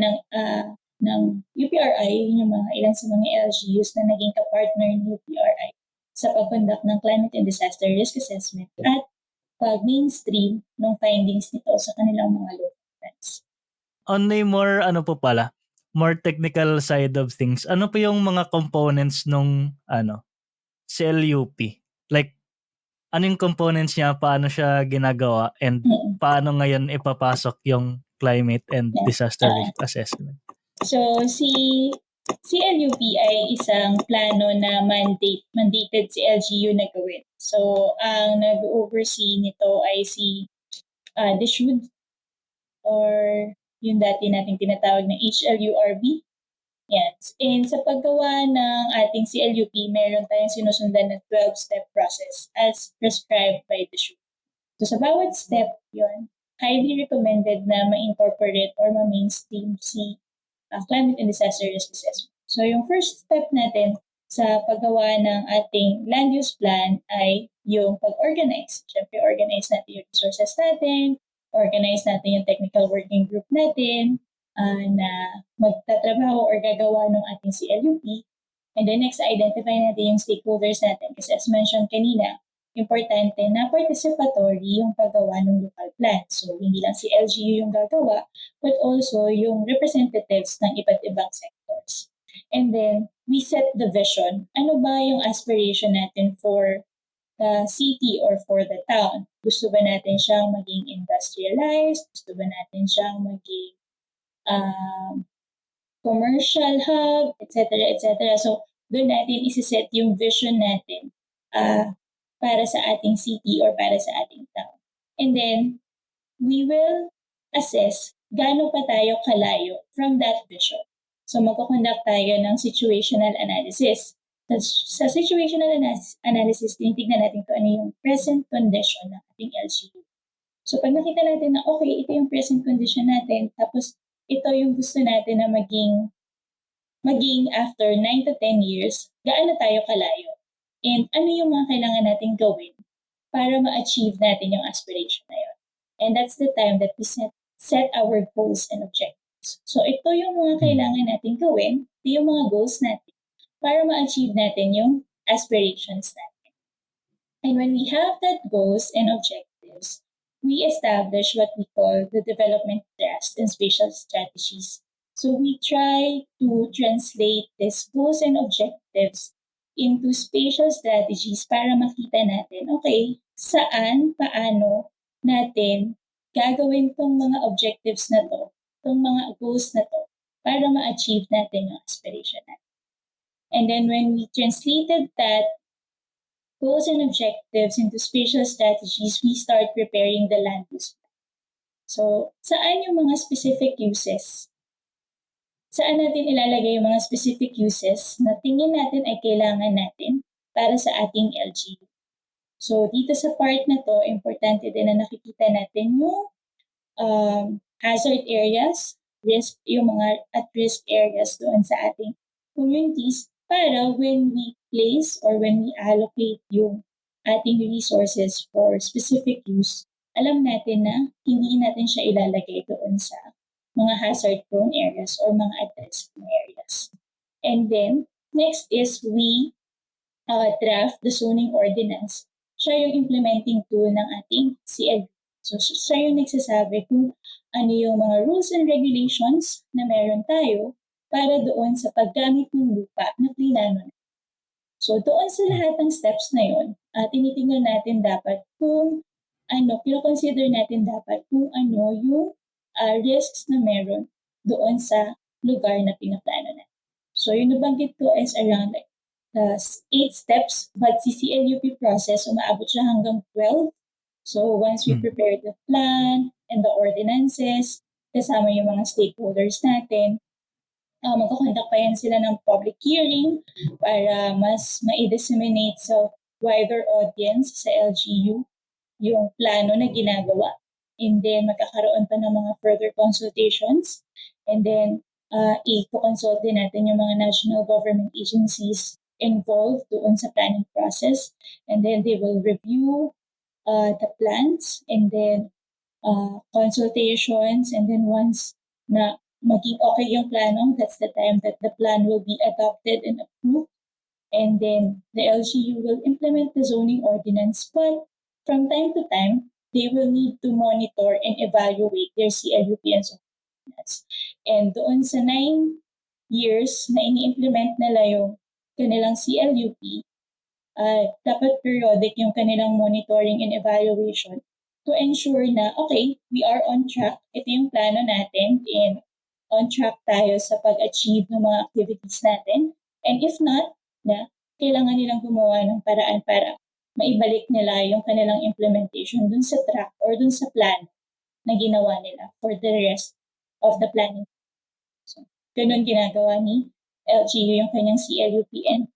ng UPRI, yun yung mga ilan sa mga LGUs na naging kapartner ng UPRI sa pag-conduct ng climate and disaster risk assessment at pag-mainstream ng findings nito sa kanilang mga local plans. On a more technical side of things, ano po yung mga components nung CLUP? Like, anong components niya, paano siya ginagawa, and paano ngayon ipapasok yung climate and disaster risk assessment? So, si CLUP ay isang plano na mandated si LGU na gawin. So, ang nag-oversee nito ay si DSUD or yung dati nating tinatawag na HLURB. Yan. And sa paggawa ng ating CLUP, meron tayong sinusundan na 12-step process as prescribed by DSUD. So, sa bawat step yon, highly recommended na ma-incorporate or ma-mainstream si climate and disaster risk assessment. So yung first step natin sa paggawa ng ating land use plan ay yung pag-organize. Siyempre, organize natin yung resources natin, organize natin yung technical working group natin na magtatrabaho or gagawa ng ating CLUP. And then next, identify natin yung stakeholders natin. Kasi as mentioned kanina, importante na participatory yung paggawa ng local plan. So, hindi lang si LGU yung gagawa, but also yung representatives ng iba't ibang sectors. And then, we set the vision. Ano ba yung aspiration natin for the city or for the town? Gusto ba natin siyang maging industrialized? Gusto ba natin siyang maging commercial hub, etc., etc. So, doon natin isiset yung vision natin para sa ating city or para sa ating town. And then, we will assess gaano pa tayo kalayo from that vision. So, magkukonduct tayo ng situational analysis. Sa situational analysis, tinitignan natin kung ano yung present condition ng ating LGU. So, pag nakita natin na okay, ito yung present condition natin, tapos ito yung gusto natin na maging after 9 to 10 years, gaano tayo kalayo? And ano yung mga kailangan natin gawin para ma-achieve natin yung aspiration na yun. And that's the time that we set our goals and objectives. So ito yung mga kailangan natin gawin, ito yung mga goals natin para ma-achieve natin yung aspirations natin. And when we have that goals and objectives, we establish what we call the development trust and spatial strategies. So we try to translate these goals and objectives into spatial strategies para makita natin, okay, saan, paano natin gagawin tong mga objectives na to, tong mga goals na to, para ma-achieve natin yung aspiration natin. And then when we translated that goals and objectives into spatial strategies, we start preparing the land use plan. So, saan yung mga specific uses? Saan natin ilalagay yung mga specific uses na tingin natin ay kailangan natin para sa ating LGU? So, dito sa part na to, importante din na nakikita natin yung hazard areas, yung mga at-risk areas doon sa ating communities para when we place or when we allocate yung ating resources for specific use, alam natin na hindi natin siya ilalagay doon sa mga hazard-prone areas or mga at-risk areas. And then, next is we draft the zoning ordinance. Siya yung implementing tool ng ating CLU. So, siya yung nagsasabi kung ano yung mga rules and regulations na meron tayo para doon sa paggamit ng lupa na plinano. So, doon sa lahat ng steps na yun, tinitingnan natin dapat kung kino-consider natin dapat kung ano yung risks na meron doon sa lugar na pinaplano natin. So, yung nabanggit ko is around 8 steps, but si CLUP process, umaabot siya hanggang 12. So, once we prepare the plan and the ordinances, kasama yung mga stakeholders natin, magkakonduct pa yan sila ng public hearing para mas ma-disseminate sa wider audience sa LGU yung plano na ginagawa. And then, magkakaroon pa ng mga further consultations. And then, i-consult din natin yung mga national government agencies involved doon sa planning process. And then, they will review the plans and then consultations. And then, once na maging okay yung plano, that's the time that the plan will be adopted and approved. And then, the LGU will implement the zoning ordinance. But from time to time, they will need to monitor and evaluate their CLUP and zoning ordinance. And doon sa 9 years na ini-implement nila yung kanilang CLUP, dapat periodic yung kanilang monitoring and evaluation to ensure na, okay, we are on track. Ito yung plano natin and on track tayo sa pag-achieve ng mga activities natin. And if not, kailangan nilang gumawa ng paraan para maibalik nila yung kanilang implementation dun sa track or dun sa plan na ginawa nila for the rest of the planning. So, ganun ginagawa ni LGU yung kanyang CLUP. And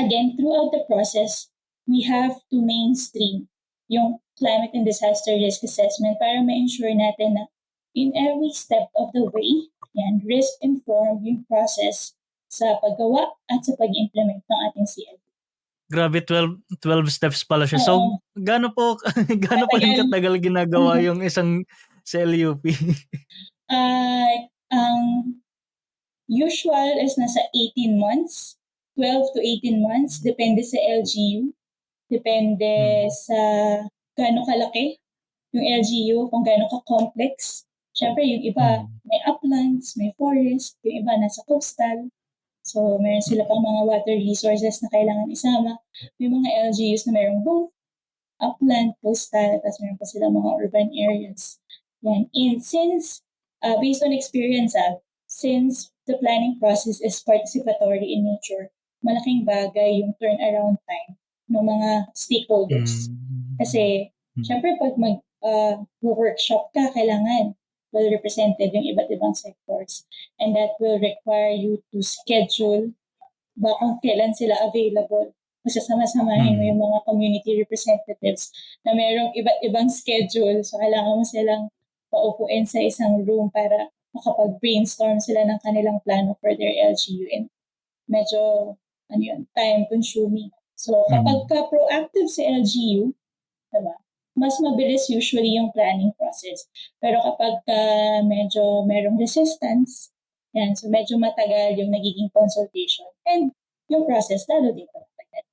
again, throughout the process, we have to mainstream yung climate and disaster risk assessment para ma-ensure natin na in every step of the way, risk-informed yung process sa paggawa at sa pag-implement ng ating CLUP. Grabe, 12 steps pala siya. So, gaano po rin katagal ginagawa yung isang CLUP? Ang usual is nasa 18 months, 12 to 18 months, depende sa LGU. Depende sa gaano kalaki yung LGU, kung gaano ka-complex. Siyempre, yung iba may uplands, may forest, yung iba nasa coastal. So, meron sila pang mga water resources na kailangan isama. May mga LGUs na meron both upland, coastal, tapos meron pa sila mga urban areas. Yan. And since, based on experience, since the planning process is participatory in nature, malaking bagay yung turnaround time ng mga stakeholders. Kasi, syempre, pag mag-workshop ka, kailangan well represented yung iba't ibang sectors. And that will require you to schedule kung kailan sila available. Masasama-samahin mo yung mga community representatives na mayroong iba't ibang schedule. So, kailangan mo silang paupuin sa isang room para makapag-brainstorm sila ng kanilang plano for their LGU. And medyo, time-consuming. So, kapag ka-proactive sa LGU, diba, mas mabilis usually yung planning process. Pero kapag medyo merong resistance, so medyo matagal yung nagiging consultation. And yung process, lalo dito matagal.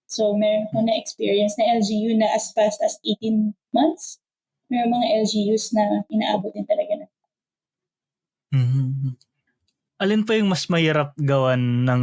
So, meron ko na-experience na LGU na as fast as 18 months. Meron mga LGUs na inaabot din talaga na. Alin pa yung mas mahirap gawan ng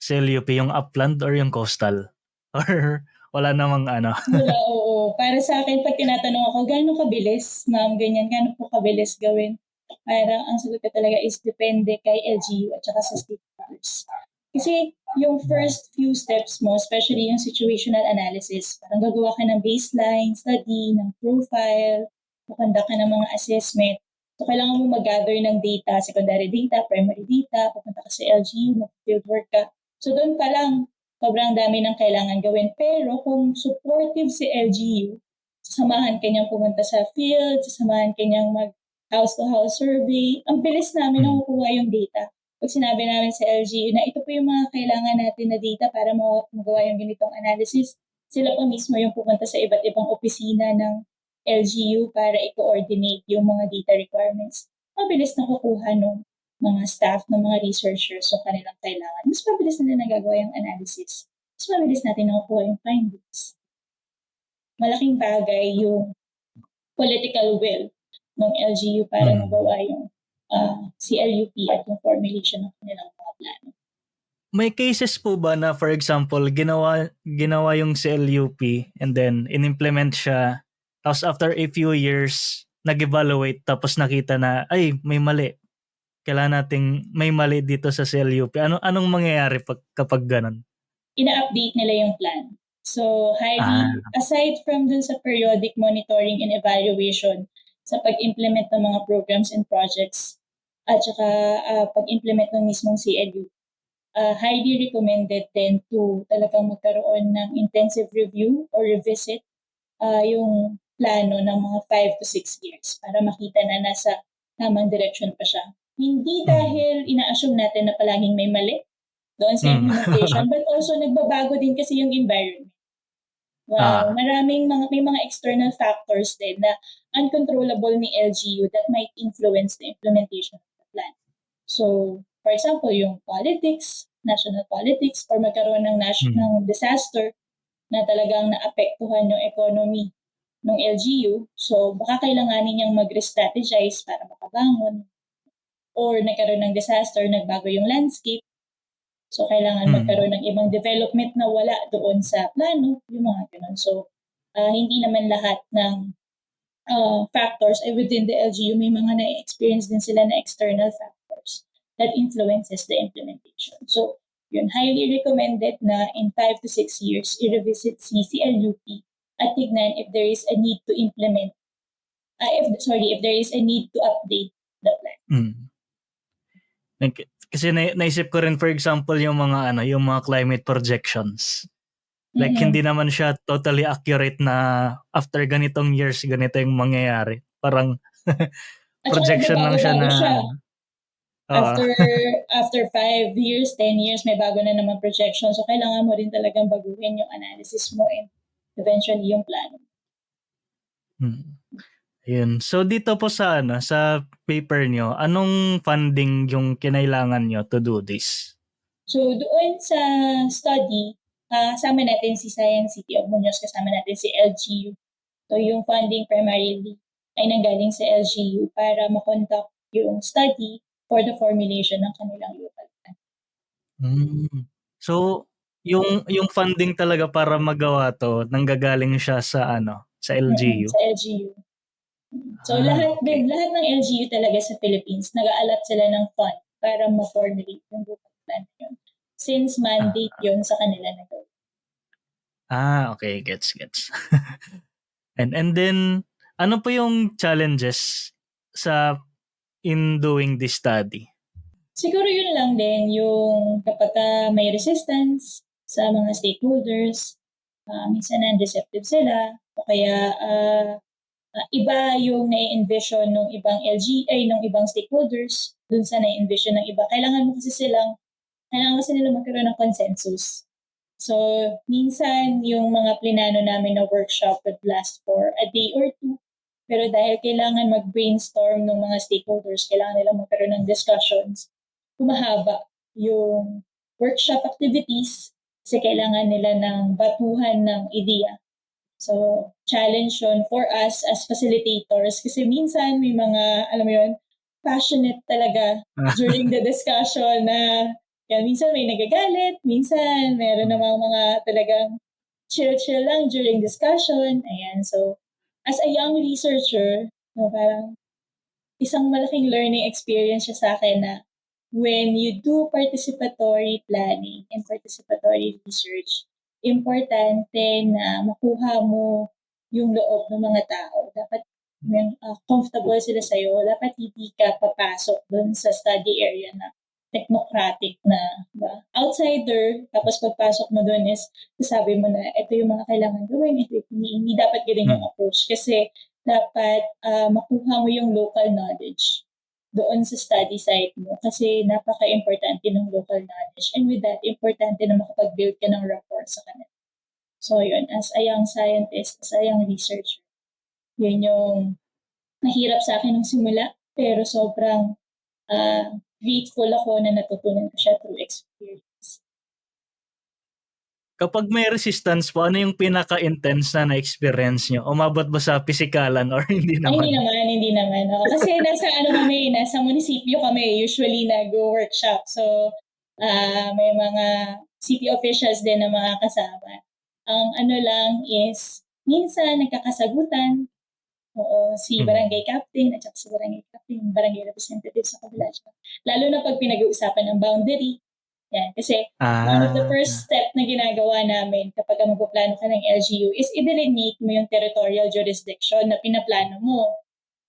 CLUP, yung upland or yung coastal? Or wala namang Wala, oo. Para sa akin, pag tinatanong ako, gaano kabilis, ma'am, ganyan, gaano po kabilis gawin? Para ang sagot ko talaga is depende kay LGU at saka sa stakeholders. Kasi yung first few steps mo, especially yung situational analysis, parang gagawa ka ng baseline study, ng profile, kukondak ka ng mga assessment. So, kailangan mo mag-gather ng data, secondary data, primary data, pupunta ka sa LGU, mag-field work ka. So, doon pa lang, sobrang dami ng kailangan gawin. Pero kung supportive si LGU, sasamahan ka niyang pumunta sa field, sasamahan ka niyang mag-house-to-house survey. Ang bilis namin nakukuha yung data. Pag sinabi namin sa LGU na ito po yung mga kailangan natin na data para magawa yung ganitong analysis, sila pa mismo yung pupunta sa iba't ibang opisina ng LGU para i-coordinate yung mga data requirements. Mabilis na kukuha ng mga staff, ng mga researchers yung kanilang kailangan. Mas mabilis na din nagagawa yung analysis. Mas mabilis natin nakukuha yung findings. Malaking bagay yung political will ng LGU para magawa yung CLUP at yung formulation ng kanilang mga plano. May cases po ba na, for example, ginawa yung CLUP and then in-implement siya, tapos after a few years, nag-evaluate, tapos nakita na, ay, may mali. Kailangan nating may mali dito sa CLUP. Anong mangyayari kapag ganun? Ina-update nila yung plan. So, aside from dun sa periodic monitoring and evaluation sa pag-implement ng mga programs and projects at saka pag-implement ng mismong CLUP, highly recommended then to talagang magkaroon ng intensive review or revisit yung plano ng mga 5 to 6 years para makita na nasa tamang direction pa siya. Hindi dahil ina-assume natin na palaging may mali doon sa implementation, but also nagbabago din kasi yung environment. May mga external factors din na uncontrollable ni LGU that might influence the implementation of the plan. So, for example, yung politics, national politics, or magkaroon ng national disaster na talagang naapektuhan yung economy ng LGU. So, baka kailanganin niyang mag-re-strategize para makabangon. Or nagkaroon ng disaster, nagbago yung landscape. So, kailangan magkaroon ng ibang development na wala doon sa plano, yung mga ganun. So, hindi naman lahat ng factors ay within the LGU. May mga na-experience din sila na external factors that influences the implementation. So, yun, highly recommended na in 5 to 6 years, i-revisit CLUP at tignan if there is a need to implement, if there is a need to update the plan. Kasi naisip ko rin, for example, yung mga climate projections. Like, hindi naman siya totally accurate na after ganitong years, ganito yung mangyayari. Parang projection lang siya na... After 5 years, 10 years, may bago na naman projection. So, kailangan mo rin talagang baguhin yung analysis mo and eventually yung plano. Yun. So, dito po sa paper nyo, anong funding yung kinailangan nyo to do this? So, doon sa study, kasama natin si Science City of Muñoz, kasama natin si LGU. So, yung funding primarily ay nanggaling sa LGU para makonduct yung study for the formulation ng kanilang local plan. So, yung funding talaga para magawa to, nanggagaling siya sa sa LGU? Sa LGU. So, lahat ng LGU talaga sa Philippines, nag-aalat sila ng fund para ma-formulate yung local plan yun. Since mandate yun sa kanila na gawin. Okay. Gets. and then, ano po yung challenges in doing this study? Siguro yun lang din, yung kapag may resistance sa mga stakeholders, minsan non-receptive sila, o kaya iba yung nai-envision ng ibang ng ibang stakeholders dun sa nai-envision ng iba. Kailangan kasi nila magkaroon ng consensus. So, minsan yung mga plinano namin na workshop would last for a day or two. Pero dahil kailangan mag-brainstorm ng mga stakeholders, kailangan nila magkaroon ng discussions, humahaba yung workshop activities kasi kailangan nila ng batuhan ng ideya. So, challenge yun for us as facilitators kasi minsan may mga, alam mo yun, passionate talaga during the discussion na minsan may nagagalit, minsan meron namang mga talagang chill-chill lang during discussion. Ayan, so as a young researcher, parang isang malaking learning experience siya sa akin na when you do participatory planning and participatory research, importante na makuha mo yung loob ng mga tao. Dapat comfortable sila sa'yo. Dapat hindi ka papasok dun sa study area na technocratic na, ba? Outsider, tapos pagpasok mo dun is sabi mo na ito yung mga kailangan gawin, ito hindi dapat ganun yung approach kasi dapat makuha mo yung local knowledge doon sa study site mo kasi napaka-importante ng local knowledge and with that, importante na makapag-build ka ng rapport sa kanila. So yun, as a young scientist, as a young researcher, yun yung mahirap sa akin nung simula pero sobrang grateful ako na natutunan ko siya through experience. Kapag may resistance po, ano yung pinaka-intense na na-experience nyo? Umabot ba sa pisikalan or hindi Ay, naman? hindi naman. Kasi nasa munisipyo kami, usually nag-workshop. So, may mga city officials din na mga kasama. Ang ano lang is, minsan nagkakasagutan. Oo, si barangay captain at saka si barangay representative sa kabila. Lalo na pag pinag-uusapan ng boundary. Yan, kasi one of the first step na ginagawa namin kapag magpaplano ka ng LGU is i-delineate mo yung territorial jurisdiction na pinaplano mo.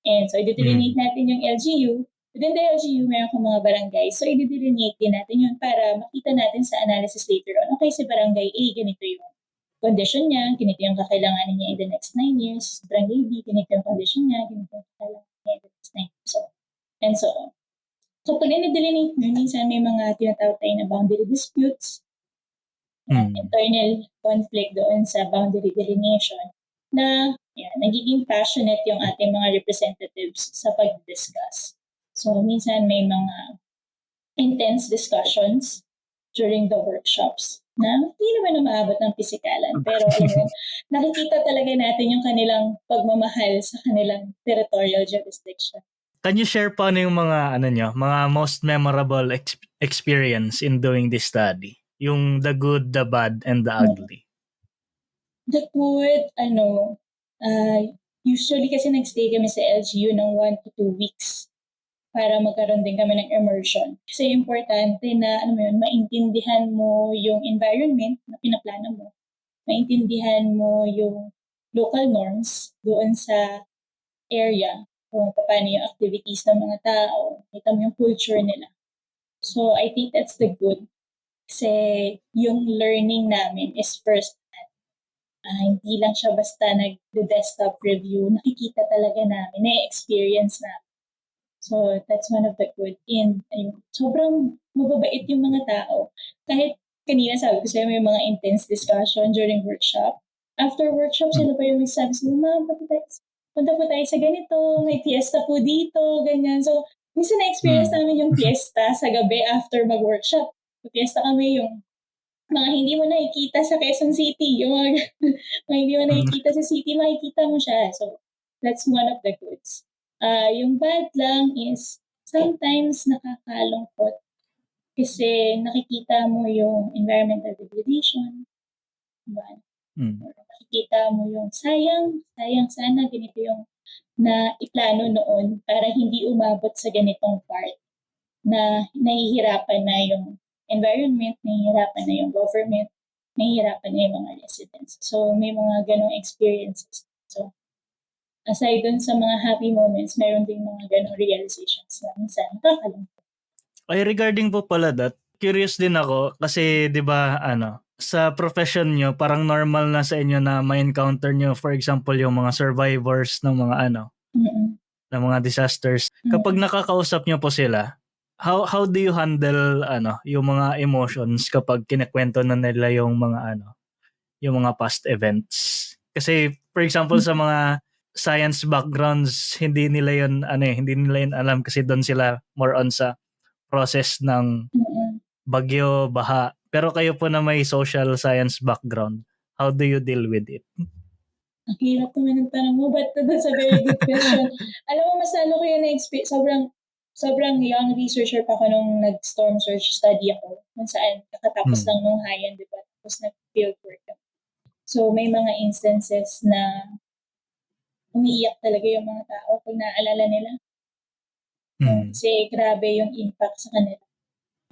And so, i-delineate natin yung LGU. Within the LGU, meron kang mga barangay. So, i-delineate din natin yun para makita natin sa analysis later on. Okay, si barangay A, ganito yung condition niya, ganito yung kakailanganin niya in the next 9 years. Barangay B, ganito yung condition niya, ganito yung kakailanganin niya in the next 9 years. And so on. So, pag in-delineate mo, minsan may mga tinatawag tayo na boundary disputes, internal conflict doon sa boundary delineation na nagiging passionate yung ating mga representatives sa pag-discuss. So, minsan may mga intense discussions during the workshops na hindi naman umaabot ng pisikalan. Pero alam mo, nakikita talaga natin yung kanilang pagmamahal sa kanilang territorial jurisdiction. Can you share pa yung mga mga most memorable experience in doing this study? Yung the good, the bad, and the ugly. The good, usually kasi nagstay kami sa LGU ng 1 to 2 weeks para magkaroon din kami ng immersion. Kasi importante na, maintindihan mo yung environment na pinaplano mo. Maintindihan mo yung local norms doon sa area, kung paano yung activities ng mga tao, kita mo yung culture nila. So, I think that's the good. Kasi yung learning namin is first hand. Hindi lang siya basta nag-desktop review. Nakikita talaga namin, na-experience namin. So, that's one of the good. And sobrang mababait yung mga tao. Kahit kanina sabi ko sa'yo, may mga intense discussion during workshop. After workshop, sila pa yung sabi sila, ma'am, punta po tayo sa ganito, may fiesta po dito, ganyan. So, minsan na-experience namin yung fiesta sa gabi after mag-workshop. Fiesta kami yung mga hindi mo nakikita sa Quezon City. Yung mga hindi mo nakikita sa city, makikita mo siya. So, that's one of the goods. Yung bad lang is sometimes nakakalungkot kasi nakikita mo yung environmental degradation. Diba? Nakikita mo yung sayang sana ganito yung na iplano noon para hindi umabot sa ganitong part na nahihirapan na yung environment, nahihirapan na yung government, nahihirapan na yung mga residents. So, may mga ganong experiences. So, aside dun sa mga happy moments, meron din mga ganong realizations na minsan nakakalungkot. Ay, regarding po pala that, curious din ako kasi 'di ba sa profession nyo, parang normal na sa inyo na may encounter nyo, for example, yung mga survivors ng mga ng mga disasters. Kapag nakakausap nyo po sila, how do you handle yung mga emotions kapag kinikwento na nila yung mga yung mga past events? Kasi for example sa mga science backgrounds, hindi nila yun alam kasi doon sila more on sa process ng bagyo, baha. Pero kayo po na may social science background, how do you deal with it? Ang hirap naman ng tanong mo, but that's a very good question. Alam mo, mas lalo ko yun na-experience, sobrang young researcher pa ako nung nag-storm surge study ako, kung saan kakatapos lang nung Haiyan, di ba? Tapos nag-field work. So, may mga instances na umiiyak talaga yung mga tao pag naaalala nila. Kasi grabe yung impact sa kanila.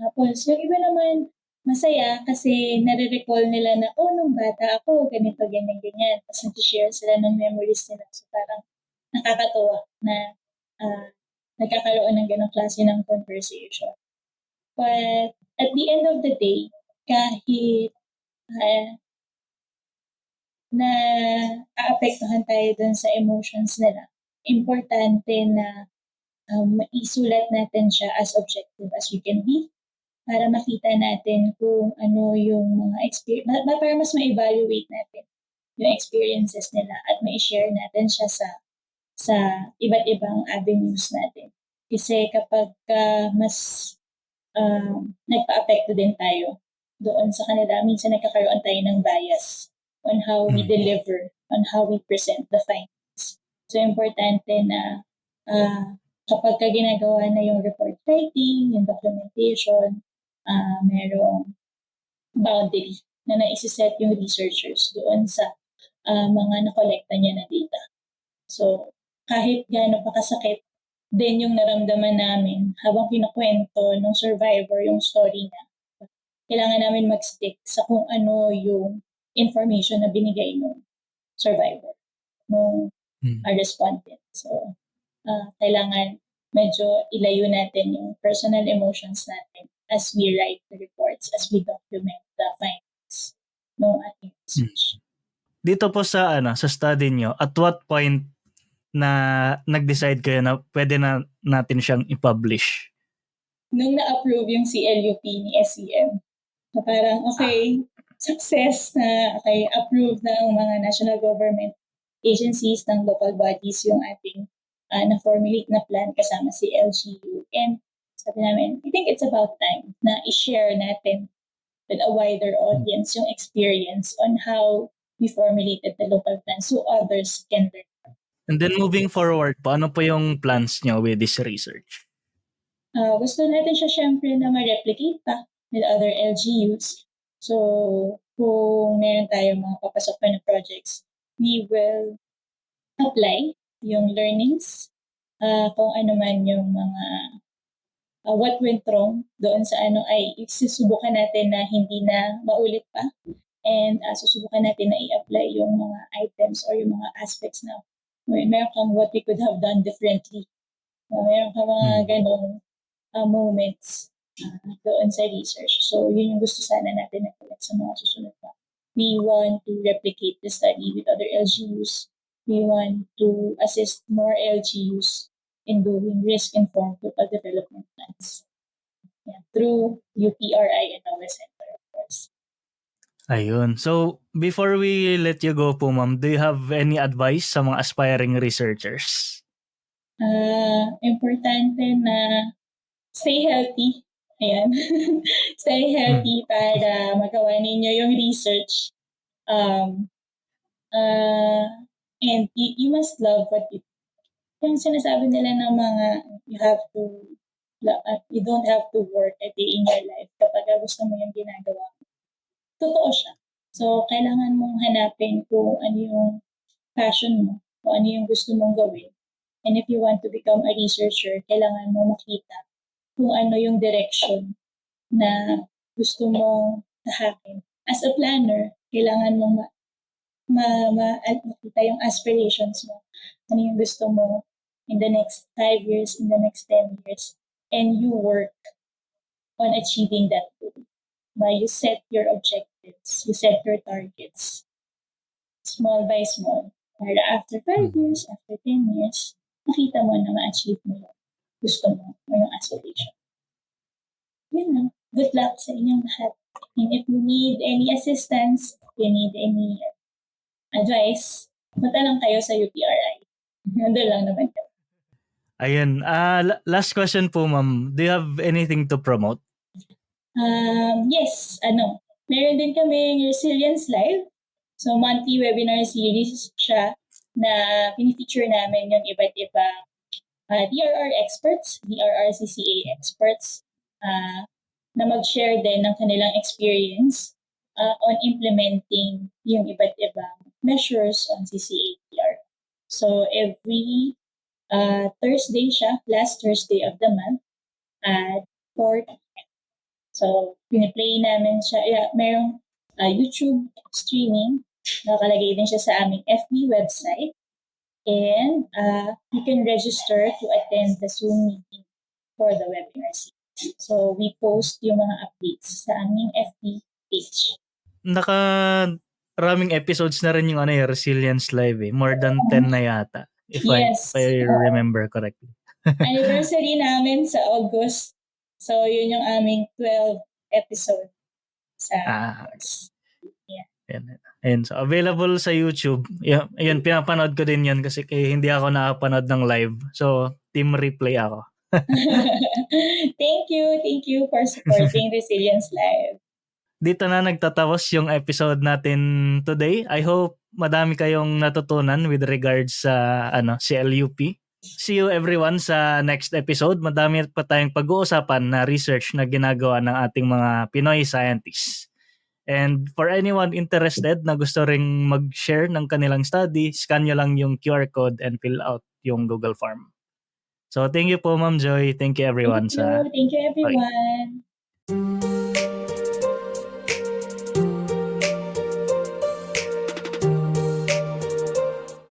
Tapos yung iba naman, masaya kasi nare-recall nila na, nung bata ako, ganito, ganyan, ganyan. Tapos nag-share sila ng memories nila. So parang nakakatuwa na ah, nagkakaroon ng ganong klase ng conversation. But at the end of the day, kahit ah, na aapektuhan tayo dun sa emotions nila, importante na isulat natin siya as objective as we can be para makita natin kung ano yung mga experience, para mas ma-evaluate natin yung experiences nila at ma-share natin siya sa iba't ibang avenues natin. Kasi kapag mas nagpa-apekto din tayo doon sa kanila, minsan nagkakaroon tayo ng bias on how we deliver, on how we present the findings. So, importante na kapag ginagawa na yung report writing, yung documentation, merong boundary na naisiset yung researchers doon sa mga nakolekta niya na data. So, kahit gaano pa kasakit din yung naramdaman namin habang kinukwento ng survivor yung story niya, kailangan namin mag-stick sa kung ano yung information na binigay ng survivor, ng respondent. So, kailangan medyo ilayo natin yung personal emotions natin as we write the reports, as we document the findings ng ating research. Dito po sa sa study nyo, at what point na nag-decide kayo na pwede na natin siyang i-publish? Nung na-approve yung CLUP ni SEM, na parang success na approved ng mga national government agencies, ng local bodies yung ating na-formulate na plan kasama si LGU. And sabi namin, I think it's about time na i-share natin with a wider audience yung experience on how we formulated the local plan so others can learn. And then moving forward po, ano po yung plans nyo with this research? Gusto natin siya syempre na ma-replicate pa with other LGUs. So, kung meron tayong mga papasok pa na projects, we will apply yung learnings, kung ano man yung mga what went wrong doon sa ay susubukan natin na hindi na maulit pa, and susubukan natin na i-apply yung mga items or yung mga aspects na meron kang what we could have done differently. Meron kang mga ganong moments doon sa research. So, yun yung gusto sana natin na sa mga susunod pa. We want to replicate the study with other LGUs. We want to assist more LGUs in doing risk-informed local development plans through UPRI and our center, of course. Ayun. So, before we let you go po, ma'am, do you have any advice sa mga aspiring researchers? Importante na stay healthy. Ayan. Stay healthy para magawa ninyo yung research. And you must love what you do. Yung sinasabi nila ng mga you don't have to work a day in your life kapag gusto mo yung ginagawa mo. Totoo siya. So, kailangan mong hanapin kung ano yung passion mo, kung ano yung gusto mong gawin. And if you want to become a researcher, kailangan mo makita kung ano yung direction na gusto mong tahakin. As a planner, kailangan mong makita yung aspirations mo. Ano yung gusto mo in the next 5 years, in the next 10 years. And you work on achieving that goal. You set your objectives, you set your targets, small by small. Para after 5 years, after 10 years, makita mo na ma-achieve mo yung gusto mo o yung aspiration. Yun lang. Good luck sa inyong lahat. And if you need any assistance, if you need any advice, punta lang kayo sa UPRI. Nandun lang naman kayo. Ayun. Last question po, ma'am. Do you have anything to promote? Yes, meron din kami Resilience Live. So, monthly webinar series siya na pinifeature namin yung iba't ibang DRR experts, DRR-CCA experts, na mag-share din ng kanilang experience on implementing yung iba't ibang measures on CCA-DR. So, every Thursday siya, last Thursday of the month at 4 p.m. So, piniplay namin siya. Yeah, merong YouTube streaming. Nakalagay din siya sa aming FB website. And you can register to attend the Zoom meeting for the webinar series. So, we post yung mga updates sa aming FB page. Raming episodes na rin yung Resilience Live eh. More than 10 na yata. If Yes. I remember correctly. Anniversary namin sa August. So, yun yung aming 12th episode sa August. And so available sa YouTube. Yun, pinapanood ko din yun kasi hindi ako nakapanood ng live. So, team replay ako. Thank you for supporting Resilience Live. Dito na nagtatapos yung episode natin today. I hope madami kayong natutunan with regards sa CLUP. See you everyone sa next episode. Madami pa tayong pag-uusapan na research na ginagawa ng ating mga Pinoy scientists. And for anyone interested na gusto ring mag-share ng kanilang study, scan nyo lang yung QR code and fill out yung Google form. So thank you po Ma'am Joy. Thank you everyone. Thank you everyone.